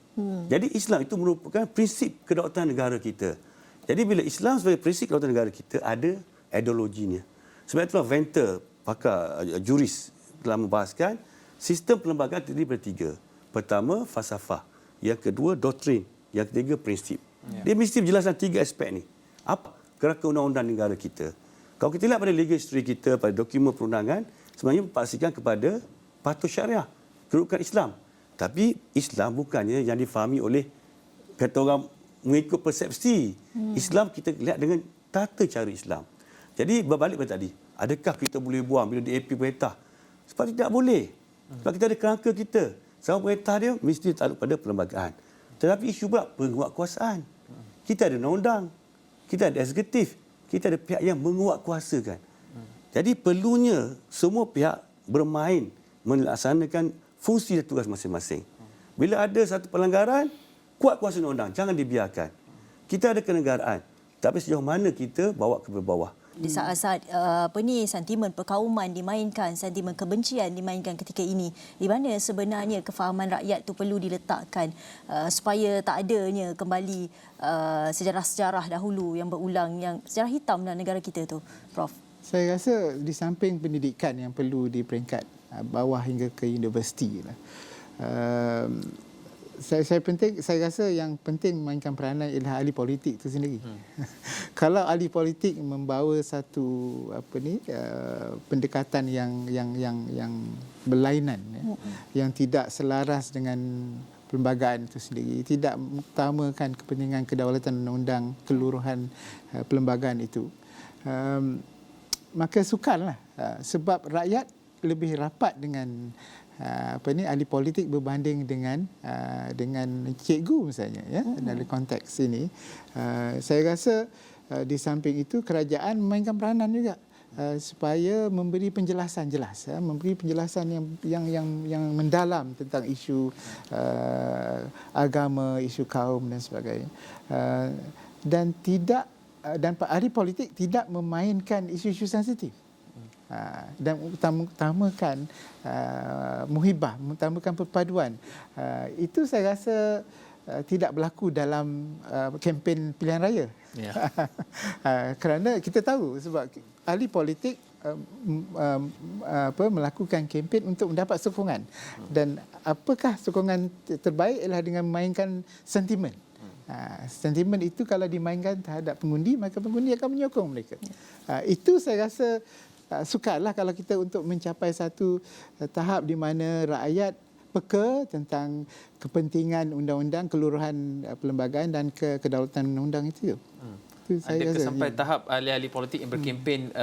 Jadi Islam itu merupakan prinsip kedaulatan negara kita. Jadi bila Islam sebagai prinsip kedaulatan negara kita, ada ideologinya. Sebab itulah Venter, pakar juris, telah membahaskan sistem perlembagaan terdiri daripada 3. Pertama, falsafah. Yang kedua, doktrin. Yang ketiga, prinsip. Dia mesti menjelaskan 3 aspek ni. Apa kerangka undang-undang negara kita? Kalau kita lihat pada legal history kita, pada dokumen perundangan, sebenarnya pastikan kepada patuh syariah, kedudukan Islam. Tapi Islam bukannya yang difahami oleh kata orang mengikut persepsi. Islam kita lihat dengan tata cara Islam. Jadi berbalik pada tadi, adakah kita boleh buang bila DAP perintah? Sebab tidak boleh. Sebab kita ada kerangka kita. Sama perintah dia mesti takluk pada perlembagaan. Tetapi isu pula penguatkuasaan. Kita ada undang-undang, kita ada eksekutif, kita ada pihak yang menguatkuasakan. Jadi perlunya semua pihak bermain melaksanakan fungsi dan tugas masing-masing. Bila ada satu pelanggaran, kuat kuasa undang-undang, jangan dibiarkan. Kita ada kenegaraan, tapi sejauh mana kita bawa ke bawah. Di saat-saat sentimen perkauman dimainkan, sentimen kebencian dimainkan ketika ini, di mana sebenarnya kefahaman rakyat itu perlu diletakkan supaya tak adanya kembali sejarah-sejarah dahulu yang berulang, yang sejarah hitam dalam negara kita tu, Prof. Saya rasa di samping pendidikan yang perlu di peringkat bawah hingga ke universiti lah. Saya rasa yang penting memainkan peranan ialah ahli politik itu sendiri. Kalau ahli politik membawa satu pendekatan yang berlainan, yang tidak selaras dengan perlembagaan itu sendiri, tidak mengutamakan kepentingan kedaulatan undang-undang keluruhan perlembagaan itu, maka sukarlah, sebab rakyat lebih rapat dengan ahli politik berbanding dengan cikgu misalnya, ya, dalam konteks ini. Saya rasa di samping itu kerajaan memainkan peranan juga supaya memberi penjelasan jelas, memberi penjelasan yang mendalam tentang isu agama, isu kaum dan sebagainya. Dan ahli politik tidak memainkan isu-isu sensitif. dan utamakan muhibah, utamakan perpaduan. Itu saya rasa tidak berlaku dalam kempen pilihan raya. Ya. Kerana kita tahu sebab ahli politik melakukan kempen untuk mendapat sokongan, dan apakah sokongan terbaik ialah dengan memainkan sentimen. Sentimen itu kalau dimainkan terhadap pengundi, maka pengundi akan menyokong mereka. Itu saya rasa sukarlah kalau kita untuk mencapai satu tahap di mana rakyat peka tentang kepentingan undang-undang, keluruhan perlembagaan dan kedaulatan undang-undang itu. Itu saya Adakah rasa, sampai tahap ahli-ahli politik yang berkempen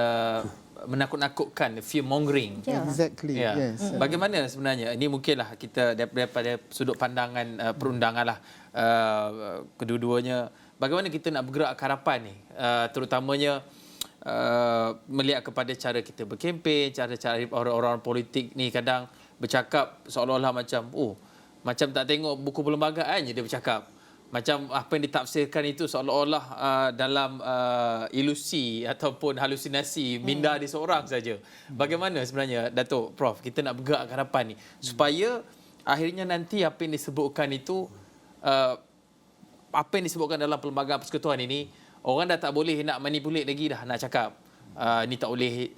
menakut-nakutkan, fear mongering? Exactly. Ya. Yes. Bagaimana sebenarnya? Ini mungkinlah kita daripada sudut pandangan perundangan lah, kedua-duanya. Bagaimana kita nak bergerak ke harapan ni? Terutamanya melihat kepada cara kita berkempen, cara-cara orang-orang politik ni kadang bercakap seolah-olah macam tak tengok buku perlembagaan je dia bercakap. Macam apa yang ditafsirkan itu seolah-olah dalam ilusi ataupun halusinasi minda di seorang saja. Bagaimana sebenarnya, Datuk Prof, kita nak bergerak ke hadapan ni supaya akhirnya nanti apa yang disebutkan itu, apa yang disebutkan dalam Perlembagaan Persekutuan ini, orang dah tak boleh nak manipulate lagi dah nak cakap. Ini tak boleh,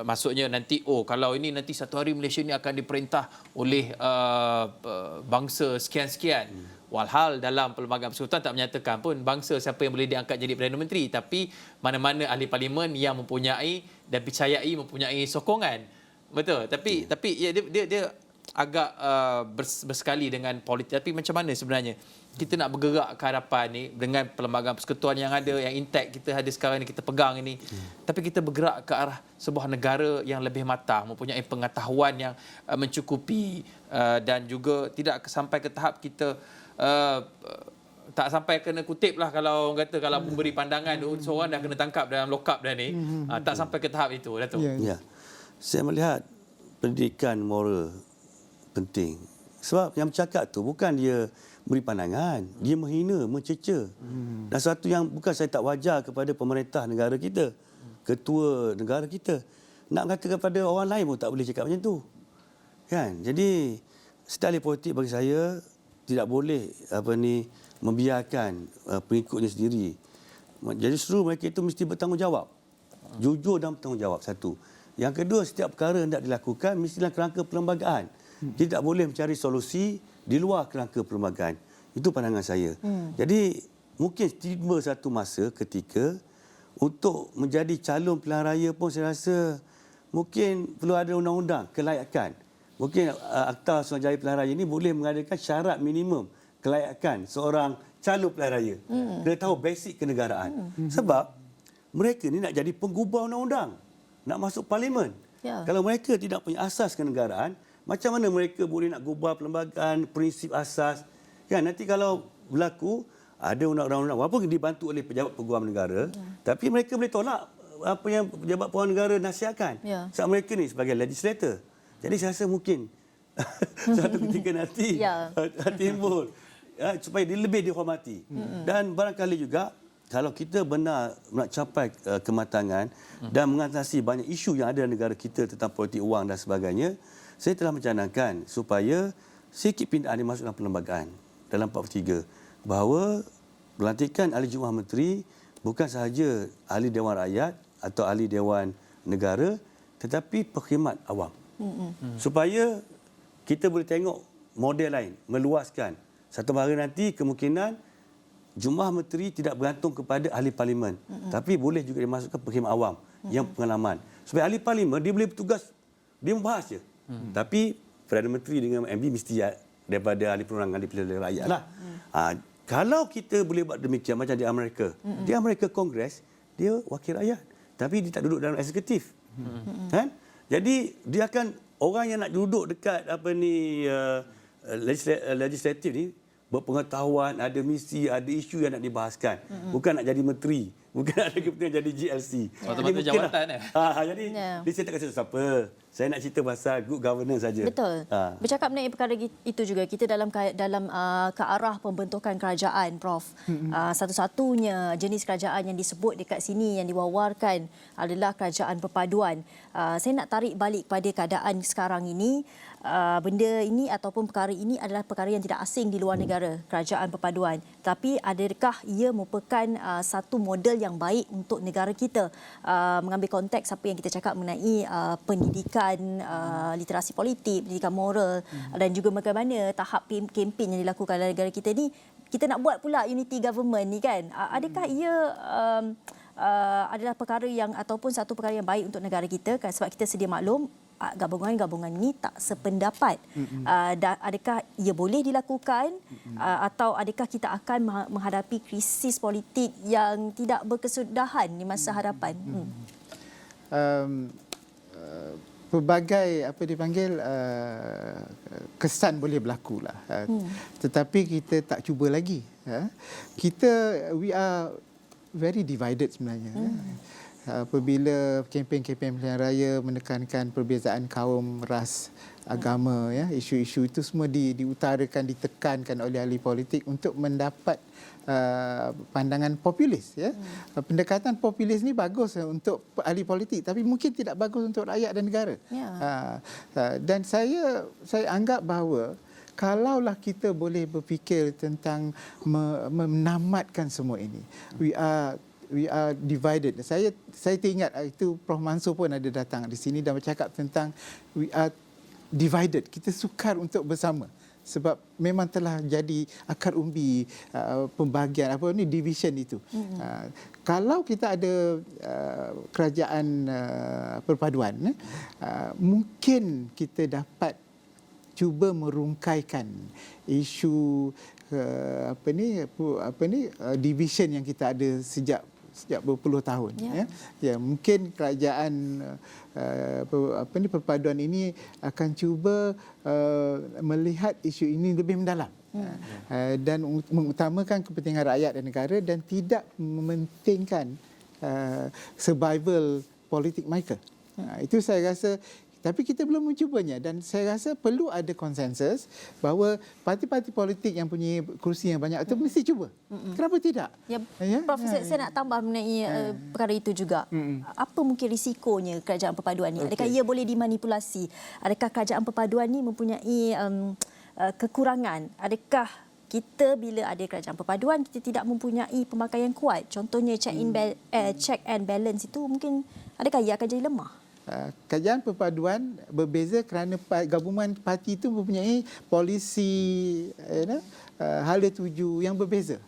maksudnya nanti kalau ini nanti satu hari Malaysia ni akan diperintah oleh bangsa sekian-sekian. Walhal dalam Perlembagaan Persekutuan tak menyatakan pun bangsa siapa yang boleh diangkat jadi Perdana Menteri, tapi mana-mana ahli parlimen yang mempunyai dan percayai mempunyai sokongan. Betul, tapi ya, dia agak bersekali dengan politik. Tapi macam mana sebenarnya kita nak bergerak ke hadapan ni dengan Perlembagaan Persekutuan yang ada, yang intact kita ada sekarang ni, kita pegang ini, tapi kita bergerak ke arah sebuah negara yang lebih matang, mempunyai pengetahuan yang mencukupi, dan juga tidak sampai ke tahap kita tak sampai kena kutip lah kalau orang kata, kalau memberi pandangan seorang dah kena tangkap dalam lokap dah ni. Tak sampai ke tahap itu, Datuk. Ya. Saya melihat pendidikan moral penting. Sebab yang bercakap tu bukan dia beri pandangan, dia menghina, mencerca. Dan satu yang bukan saya tak wajar kepada pemerintah negara kita, ketua negara kita, nak kata kepada orang lain pun tak boleh cakap macam tu. Kan? Jadi setiap ahli politik bagi saya tidak boleh membiarkan pengikutnya sendiri. Jadi seluruh mereka itu mesti bertanggungjawab. Jujur dan bertanggungjawab, satu. Yang kedua, setiap perkara yang hendak dilakukan mesti dalam kerangka perlembagaan. Tidak boleh mencari solusi di luar kerangka perlembagaan. Itu pandangan saya. Jadi mungkin tiba satu masa ketika untuk menjadi calon pilihan raya pun saya rasa mungkin perlu ada undang-undang kelayakan. Mungkin Akta Suruhanjaya Pilihan Raya ini boleh mengadakan syarat minimum kelayakan seorang calon pilihan raya. Kena tahu basic kenegaraan. Sebab mereka ni nak jadi penggubah undang-undang, nak masuk parlimen. Ya. Kalau mereka tidak punya asas kenegaraan, macam mana mereka boleh nak gubah perlembagaan, prinsip asas? Kan nanti kalau berlaku ada undang-undang walaupun dibantu oleh pejabat peguam negara, tapi mereka boleh tolak apa yang pejabat peguam negara nasihatkan. Sebab mereka ni sebagai legislator. Jadi saya rasa mungkin satu ketika nanti timbul supaya dia lebih dihormati. Dan barangkali juga kalau kita benar nak capai kematangan dan mengatasi banyak isu yang ada di negara kita tentang politik wang dan sebagainya, saya telah mencanangkan supaya sikit pindaan dimasuk dalam perlembagaan dalam 43 bahawa pelantikan ahli jumlah menteri bukan sahaja ahli Dewan Rakyat atau ahli Dewan Negara, tetapi perkhidmat awam. Supaya kita boleh tengok model lain, meluaskan. Satu hari nanti kemungkinan jumlah menteri tidak bergantung kepada ahli parlimen, tapi boleh juga dimasukkan perkhidmat awam yang pengalaman. Supaya ahli parlimen dia boleh bertugas, dia membahas je. Tapi Perdana Menteri dengan MB mesti daripada ahli penerangan, ahli pilihan rakyat lah. Kalau kita boleh buat demikian macam di Amerika, di Amerika Kongres dia wakil rakyat, tapi dia tak duduk dalam eksekutif. Kan? Jadi dia akan orang yang nak duduk dekat legislatif ni berpengetahuan, ada misi, ada isu yang nak dibahaskan. Bukan nak jadi menteri Bukan ada kepentingan jadi GLC. Semata-mata jawatan, Jadi Ya. dia saya tak kata siapa. Saya nak cerita pasal good governance saja. Betul. Bercakap mengenai perkara itu juga, kita dalam ke arah pembentukan kerajaan, Prof. Satu-satunya jenis kerajaan yang disebut dekat sini yang diwawarkan adalah kerajaan perpaduan. Saya nak tarik balik pada keadaan sekarang ini. Benda ini ataupun perkara ini adalah perkara yang tidak asing di luar negara, kerajaan perpaduan. Tapi adakah ia merupakan satu model yang baik untuk negara kita? Mengambil konteks apa yang kita cakap mengenai pendidikan, literasi politik, pendidikan moral dan juga bagaimana tahap kempen yang dilakukan dalam negara kita ni. Kita nak buat pula unity government ni kan. Adakah ia adalah perkara yang ataupun satu perkara yang baik untuk negara kita kan, sebab kita sedia maklum gabungan-gabungan ini tak sependapat. Adakah ia boleh dilakukan atau adakah kita akan menghadapi krisis politik yang tidak berkesudahan di masa hadapan? Pelbagai apa dipanggil kesan boleh berlaku lah. Tetapi kita tak cuba lagi. We are very divided sebenarnya. Apabila kempen-kempen pilihan raya menekankan perbezaan kaum, ras, agama, isu-isu itu semua diutarakan, ditekankan oleh ahli politik untuk mendapat pandangan populis. Pendekatan populis ni bagus untuk ahli politik, tapi mungkin tidak bagus untuk rakyat dan negara. Dan saya anggap bahawa kalaulah kita boleh berfikir tentang menamatkan semua ini, we are divided. Saya teringat itu Prof Mansur pun ada datang di sini dan bercakap tentang we are divided. Kita sukar untuk bersama sebab memang telah jadi akar umbi pembahagian division itu. Kalau kita ada kerajaan perpaduan, mungkin kita dapat cuba merungkaikan isu division yang kita ada sejak berpuluh tahun. Mungkin kerajaan perpaduan ini akan cuba melihat isu ini lebih mendalam dan mengutamakan kepentingan rakyat dan negara dan tidak mementingkan survival politik mereka. Itu saya rasa. Tapi kita belum mencubanya dan saya rasa perlu ada konsensus bahawa parti-parti politik yang punya kursi yang banyak itu mesti cuba. Kenapa tidak? Prof, saya nak tambah mengenai perkara itu juga. Apa mungkin risikonya kerajaan perpaduan ini? Adakah ia boleh dimanipulasi? Adakah kerajaan perpaduan ini mempunyai kekurangan? Adakah kita bila ada kerajaan perpaduan kita tidak mempunyai pemakaian kuat? Contohnya check and balance itu mungkin adakah ia akan jadi lemah? Kerajaan perpaduan berbeza kerana gabungan parti itu mempunyai polisi hala tuju yang berbeza.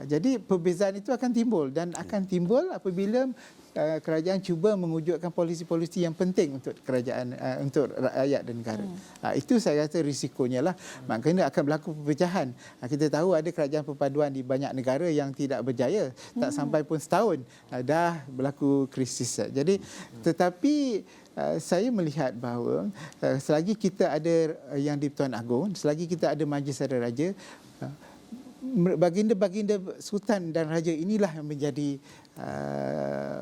Jadi perbezaan itu akan timbul dan akan timbul apabila kerajaan cuba mewujudkan polisi-polisi yang penting untuk kerajaan, untuk rakyat dan negara. Itu saya rasa risikonya lah. Makanya akan berlaku perpecahan. Kita tahu ada kerajaan perpaduan di banyak negara yang tidak berjaya. Tak sampai pun setahun dah berlaku krisis. Jadi tetapi saya melihat bahawa selagi kita ada yang di-Pertuan Agong, selagi kita ada Majlis Sara Raja, baginda-baginda sultan dan raja inilah yang menjadi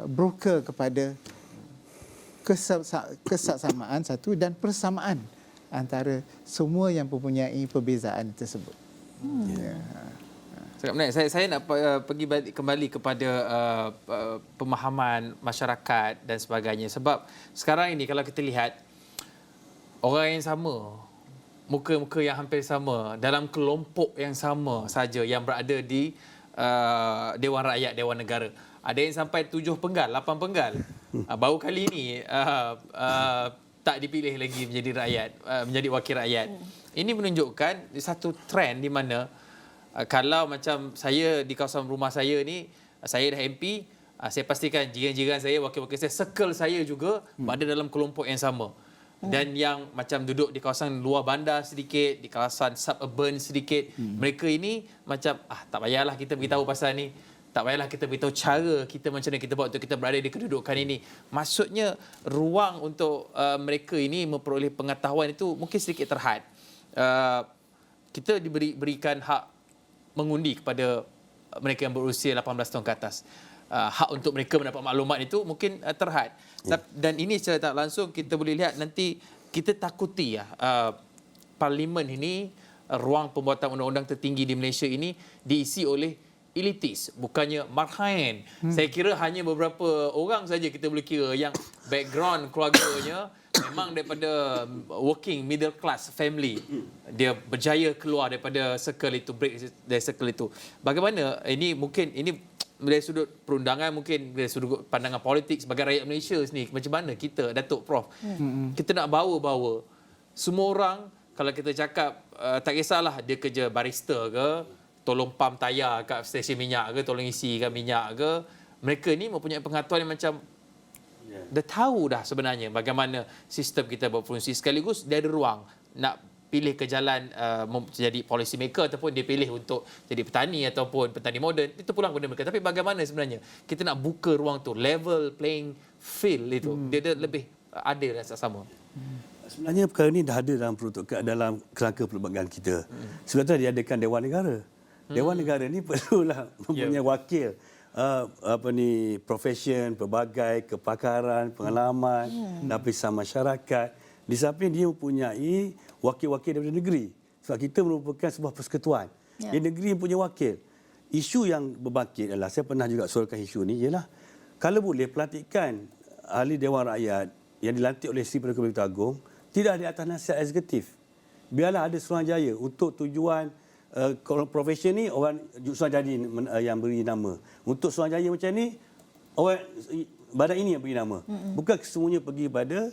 broker kepada kesaksamaan satu dan persamaan antara semua yang mempunyai perbezaan tersebut. Saya nak pergi balik kembali kepada pemahaman masyarakat dan sebagainya. Sebab sekarang ini kalau kita lihat orang yang sama, muka-muka yang hampir sama, dalam kelompok yang sama saja yang berada di Dewan Rakyat, Dewan Negara. Ada yang sampai 7 penggal, 8 penggal. Baru kali ini tak dipilih lagi menjadi rakyat, menjadi wakil rakyat. Ini menunjukkan satu trend di mana kalau macam saya di kawasan rumah saya ni, saya dah MP, saya pastikan jiran-jiran saya, wakil-wakil saya, circle saya juga berada dalam kelompok yang sama. Dan yang macam duduk di kawasan luar bandar sedikit, di kawasan suburban sedikit, mereka ini macam tak payahlah kita beritahu pasal ni, tak payahlah kita beritahu cara kita macam mana kita buat untuk kita berada di kedudukan ini. Maksudnya ruang untuk mereka ini memperoleh pengetahuan itu mungkin sedikit terhad. Kita diberikan hak mengundi kepada mereka yang berusia 18 tahun ke atas. hak untuk mereka mendapat maklumat itu mungkin terhad. Dan ini secara tak langsung kita boleh lihat nanti kita takuti parlimen ini, ruang pembuatan undang-undang tertinggi di Malaysia ini diisi oleh elitis, bukannya marhain. Saya kira hanya beberapa orang saja kita boleh kira yang background keluarganya memang daripada working middle class family. Dia berjaya keluar daripada circle itu, break dari circle itu. Bagaimana ini mungkin ini dari sudut perundangan, mungkin dari sudut pandangan politik sebagai rakyat Malaysia sendiri, macam mana kita, Datuk Prof, kita nak bawa semua orang, kalau kita cakap tak kisahlah dia kerja barista ke, tolong pump tayar kat stesen minyak ke, tolong isikan minyak ke, mereka ni mempunyai pengetahuan yang macam dah tahu dah sebenarnya bagaimana sistem kita berfungsi, sekaligus dia ada ruang nak pilih ke jalan jadi policy maker ataupun dia pilih untuk jadi petani ataupun petani moden, itu pulang kepada mereka. Tapi bagaimana sebenarnya kita nak buka ruang tu, level playing field itu, dia lebih adil rasa sama. Sebenarnya perkara ini dah ada dalam kerangka perlembagaan kita. Sebab tu diadakan Dewan Negara. Dewan Negara ni perlulah mempunyai wakil profession, pelbagai kepakaran, pengalaman, lapisan masyarakat. Di samping dia mempunyai wakil-wakil daripada negeri. Sebab kita merupakan sebuah persekutuan. Di negeri mempunyai wakil. Isu yang berbangkit adalah, saya pernah juga suarakan isu ni, ialah kalau boleh pelantikan ahli Dewan Rakyat yang dilantik oleh Sri Perdana Menteri Agong tidak di atas nasihat eksekutif. Biarlah ada Suruhanjaya untuk tujuan profession ni, orang Suruhanjaya yang beri nama. Untuk Suruhanjaya macam ni, orang badan ini yang beri nama. Bukan semuanya pergi pada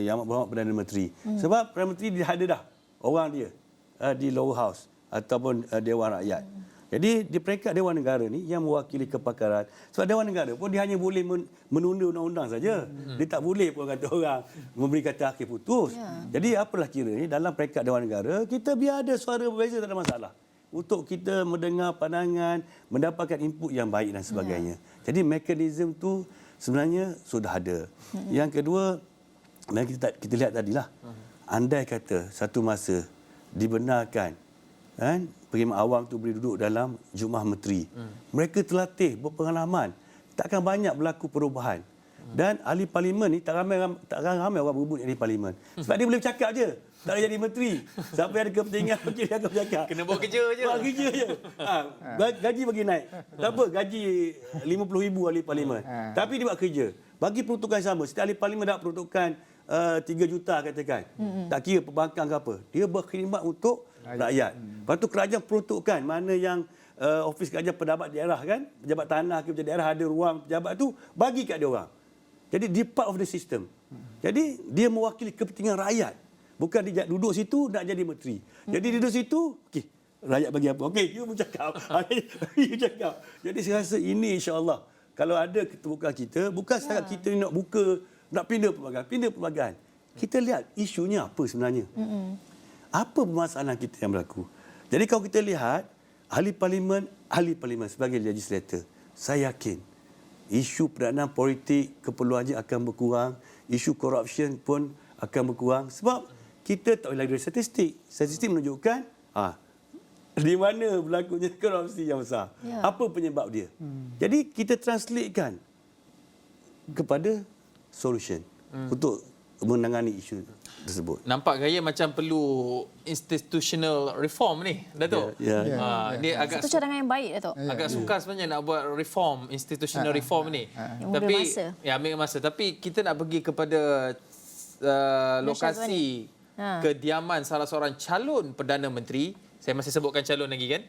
Yang Berhormat Perdana Menteri. Sebab Perdana Menteri dia ada dah orang dia di lower house ataupun Dewan Rakyat. Jadi di peringkat Dewan Negara ni yang mewakili kepakaran. Sebab Dewan Negara pun dia hanya boleh menunda undang-undang saja. Dia tak boleh pun kata orang memberi kata akhir putus. Jadi apalah kira ni dalam peringkat Dewan Negara, kita biar ada suara berbeza, tak ada masalah. Untuk kita mendengar pandangan, mendapatkan input yang baik dan sebagainya. Jadi mekanisme tu sebenarnya sudah ada. Yang kedua, yang kita lihat tadilah, andai kata satu masa dibenarkan perkhidmat awam tu boleh duduk dalam Jumlah Menteri. Mereka terlatih, berpengalaman. Takkan banyak berlaku perubahan. Dan ahli parlimen ni tak ramai orang berebut ahli parlimen. Sebab dia boleh bercakap je. Tak boleh jadi menteri. Siapa yang ada kepentingan mungkin dia akan bercakap. Kena buat kerja je. Buat kerja je. Gaji bagi naik. Tak apa, gaji 50,000 ahli parlimen. Tapi dia buat kerja. Bagi peruntukan sama. Setiap ahli parlimen dapat peruntukan 3 juta katakan. Tak kira perbankan ke apa. Dia berkhidmat untuk rakyat. Lepas tu kerajaan peruntukkan mana yang ofis kerajaan pejabat daerah kan, pejabat tanah ke pejabat daerah ada ruang pejabat tu, bagi kat dia orang. Jadi dia part of the system. Jadi dia mewakili kepentingan rakyat. Bukan dia duduk situ nak jadi menteri. Jadi duduk situ, okey, rakyat bagi apa? Okey, you bercakap. You cakap. Jadi saya rasa ini insya-Allah kalau ada keterbukaan kita, bukan setakat kita nak buka, nak pindah pelbagai. Kita lihat isunya apa sebenarnya. Apa permasalahan kita yang berlaku. Jadi kalau kita lihat ahli parlimen sebagai legislator, saya yakin isu peranan politik keperluannya akan berkurang, isu corruption pun akan berkurang sebab kita tak boleh lagi dari statistik. Statistik menunjukkan di mana berlakunya korupsi yang besar. Apa penyebab dia? Jadi kita translatekan kepada solution untuk menangani isu tersebut. Nampak gaya macam perlu institutional reform ni, Datuk. Ni agak Satu cadangan yang baik, Datuk. agak sukar sebenarnya nak buat reform, institutional reform ni. Tapi ambil masa. Tapi kita nak pergi kepada lokasi kediaman salah seorang calon Perdana Menteri. Saya masih sebutkan calon lagi kan?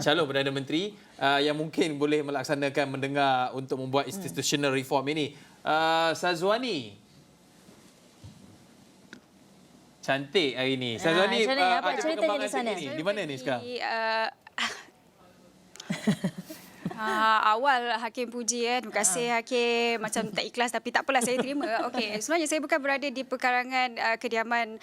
Calon Perdana Menteri yang mungkin boleh melaksanakan mendengar untuk membuat institutional reform ini. Sazwani. Cantik hari ini. Sazwani, apa ada ceritanya perkembangan di sana? Di mana ni sekarang? Awal Hakim puji terima kasih Hakim, macam tak ikhlas tapi tak apalah, saya terima. Okey, sebenarnya saya bukan berada di perkarangan kediaman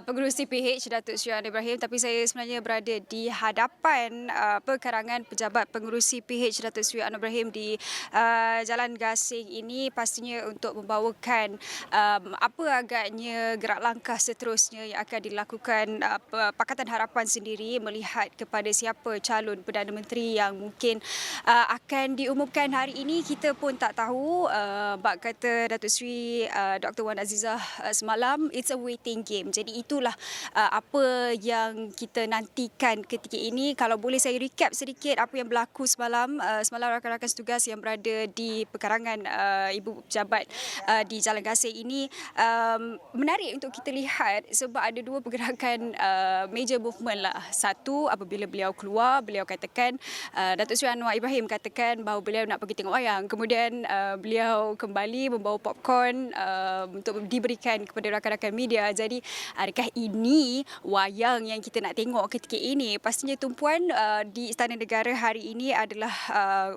pengerusi PH Datuk Seri Anwar Ibrahim, tapi saya sebenarnya berada di hadapan perkarangan pejabat pengerusi PH Datuk Seri Anwar Ibrahim di Jalan Gasing ini, pastinya untuk membawakan apa agaknya gerak langkah seterusnya yang akan dilakukan Pakatan Harapan sendiri melihat kepada siapa calon Perdana Menteri yang mungkin akan diumumkan hari ini. Kita pun tak tahu. Bak kata Datuk Seri Dr. Wan Azizah semalam, it's a waiting game. Jadi itulah apa yang kita nantikan ketika ini. Kalau boleh saya recap sedikit apa yang berlaku semalam. Semalam rakan-rakan setugas yang berada di pekarangan Ibu Pejabat di Jalan Gasing ini menarik untuk kita lihat sebab ada dua pergerakan major movement lah. Satu, apabila beliau keluar, beliau katakan, Datuk Seri Anwar Ibrahim katakan bahawa beliau nak pergi tengok wayang. Kemudian beliau kembali membawa popcorn untuk diberikan kepada rakan-rakan media. Jadi adakah ini wayang yang kita nak tengok ketika ini? Pastinya tumpuan di Istana Negara hari ini adalah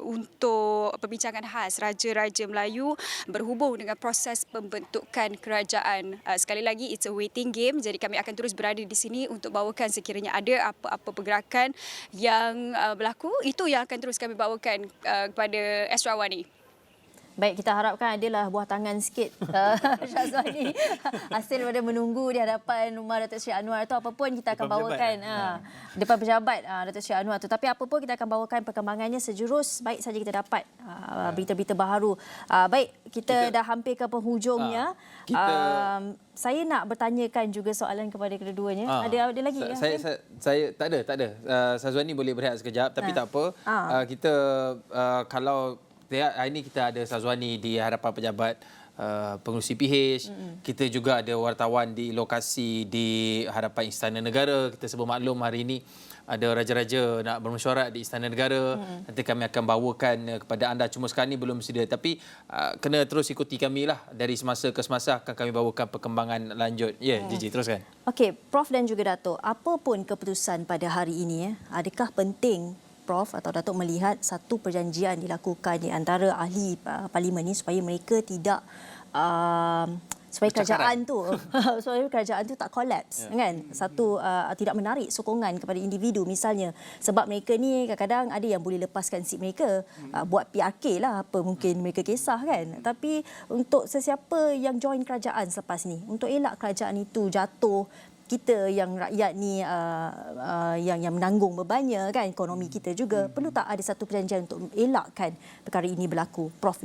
untuk perbincangan khas Raja-Raja Melayu berhubung dengan proses pembentukan kerajaan. Sekali lagi, it's a waiting game. Jadi kami akan terus berada di sini untuk bawakan sekiranya ada apa-apa pergerakan yang berlaku. Itu yang akan terus kami bawakan kepada Esrawani. Baik, kita harapkan adalah buah tangan sikit Syazwani hasil daripada menunggu di hadapan rumah Datuk Seri Anwar tu. Apa pun kita akan bawakan depan pejabat Datuk Seri Anwar tu. Tapi apa pun kita akan bawakan perkembangannya sejurus baik saja kita dapat berita-berita baharu. Baik, kita dah hampir ke penghujungnya. Saya nak bertanyakan juga soalan kepada kedua-duanya. Ada lagi? Saya tak ada. Syazwani boleh berehat sekejap tapi tak apa. Kita kalau hari ini kita ada Syazwani di hadapan pejabat pengurusi PH. Kita juga ada wartawan di lokasi di hadapan Istana Negara. Kita sebut maklum hari ini ada raja-raja nak bermesyuarat di Istana Negara. Nanti kami akan bawakan kepada anda. Cuma sekarang ni belum sedia. Tapi kena terus ikuti kami lah. Dari semasa ke semasa akan kami bawakan perkembangan lanjut. Gigi, teruskan. Okey, Prof dan juga Datuk. Apa pun keputusan pada hari ini, adakah penting Prof atau Datuk melihat satu perjanjian dilakukan di antara ahli parlimen ini supaya mereka tidak supaya kerajaan tu tak kolaps kan, satu tidak menarik sokongan kepada individu misalnya, sebab mereka ni kadang-kadang ada yang boleh lepaskan seat mereka buat PRK lah apa mungkin mereka kisah kan, tapi untuk sesiapa yang join kerajaan selepas ni untuk elak kerajaan itu jatuh, kita yang rakyat ni yang menanggung bebannya kan, ekonomi kita juga, perlu tak ada satu perjanjian untuk elakkan perkara ini berlaku, Prof?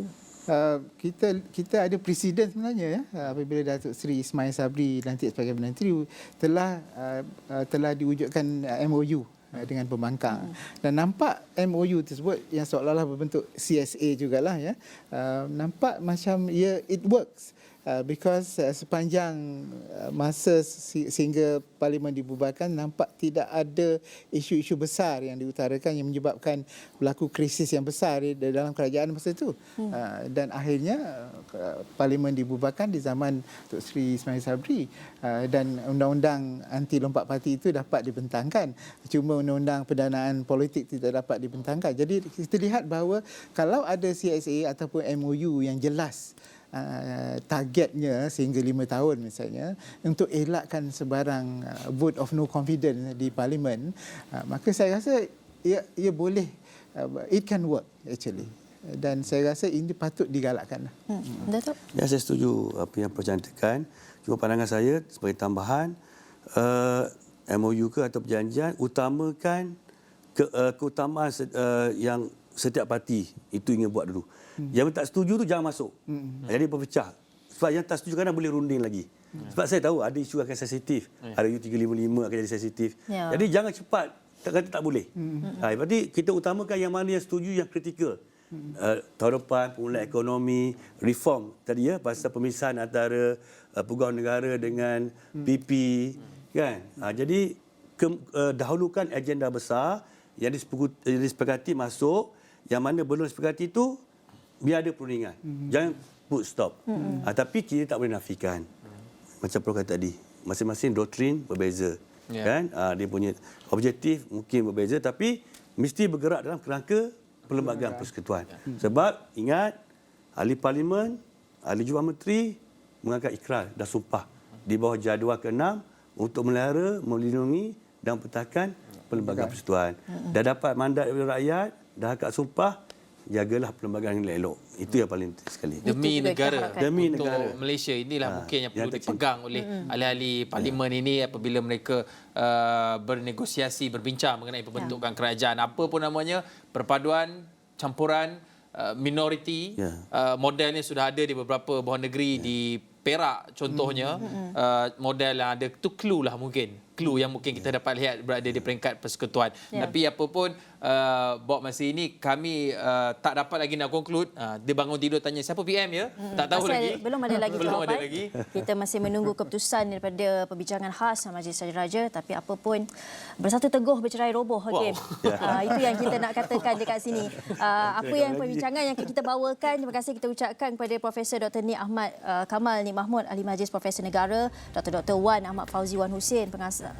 Kita ada presiden sebenarnya apabila Datuk Seri Ismail Sabri dilantik sebagai Menteri telah diwujudkan MOU dengan pembangkang dan nampak MOU tersebut yang seolah-olah berbentuk CSA jugalah nampak macam it works. Because sepanjang masa sehingga parlimen dibubarkan nampak tidak ada isu-isu besar yang diutarakan yang menyebabkan berlaku krisis yang besar dalam kerajaan masa itu. Dan akhirnya parlimen dibubarkan di zaman Dr. Seri Ismail Sabri dan undang-undang anti lompat parti itu dapat dibentangkan. Cuma undang-undang pendanaan politik tidak dapat dibentangkan. Jadi kita lihat bahawa kalau ada CSA ataupun MOU yang jelas targetnya sehingga 5 tahun misalnya untuk elakkan sebarang vote of no confidence di parlimen, maka saya rasa ia boleh, it can work actually, dan saya rasa ini patut digalakkan. Datuk? Ya, saya setuju apa yang percantikan. Cuma pandangan saya sebagai tambahan, MOU ke atau perjanjian utamakan keutamaan yang setiap parti itu ingin buat dulu. Yang tak setuju tu jangan masuk. Jadi berpecah. Sebab yang tak setuju kadang boleh runding lagi. Sebab saya tahu ada isu akan sensitif. Ada U355 akan jadi sensitif. Jadi jangan cepat kata tak boleh. Berarti kita utamakan yang mana yang setuju, yang kritikal. Tahun depan pemulihan ekonomi, reform tadi pasal pemisahan antara pegawai negara dengan PP kan. Jadi dahulukan agenda besar yang disepakati masuk, yang mana belum disepakati itu biar ada perundingan. Jangan put stop. Tapi kita tak boleh nafikan. Macam Prof kata tadi, masing-masing doktrin berbeza. Kan? Dia punya objektif mungkin berbeza, tapi mesti bergerak dalam kerangka perlembagaan persekutuan. Sebab ingat, ahli parlimen, ahli Jabatan Menteri mengangkat ikrar dan sumpah di bawah jadual ke-6 untuk melihara, melindungi dan pentadkan perlembagaan persekutuan. Dah dapat mandat daripada rakyat, dah akad sumpah, jagalah perlembagaan yang elok. Itu yang paling penting sekali. Demi negara. Demi untuk negara. Malaysia inilah mungkin yang perlu dipegang oleh ahli-ahli parlimen ini apabila mereka bernegosiasi, berbincang mengenai pembentukan kerajaan. Apa pun namanya, perpaduan campuran minoriti. Modelnya sudah ada di beberapa buah negeri di Perak contohnya. Model yang ada tu clue lah mungkin. Clue yang mungkin kita dapat lihat berada di peringkat persekutuan. Tapi apapun Bob masa ini kami tak dapat lagi nak conclude. Dia bangun tidur tanya siapa PM ya? Tak tahu lagi. Belum ada lagi Belum jawapan. ada lagi. Kita masih menunggu keputusan daripada perbincangan khas Majlis Raja-Raja, tapi apapun bersatu teguh bercerai roboh. Okey. Itu yang kita nak katakan dekat sini. Apa yang perbincangan yang kita bawakan, terima kasih kita ucapkan kepada Profesor Dr. Nik Ahmad Kamal Nik Mahmud, Ahli Majlis Profesor Negara, Dr. Wan Ahmad Fauzi Wan Hussein, pengasas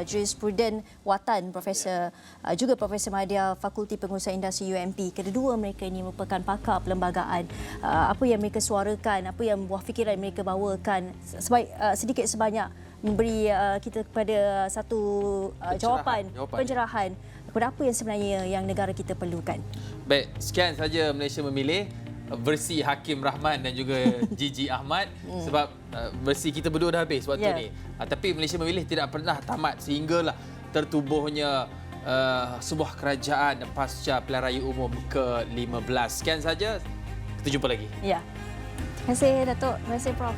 Jurispruden Watan, Profesor juga Profesor Madya Fakulti Pengurusan Industri UMP. Kedua mereka ini merupakan pakar perlembagaan. Apa yang mereka suarakan, apa yang buah fikiran mereka bawakan, sedikit sebanyak memberi kita kepada satu jawapan, pencerahan kepada apa yang sebenarnya yang negara kita perlukan. Baik, sekian saja Malaysia Memilih versi Hakim Rahman dan juga Gigi Ahmad sebab versi kita berdua dah habis waktu ni. Tapi Malaysia Memilih tidak pernah tamat sehinggalah tertubuhnya sebuah kerajaan pasca Pilihan Raya Umum ke-15. Sekian saja. Kita jumpa lagi. Ya. Terima kasih Datuk. Terima kasih Prof.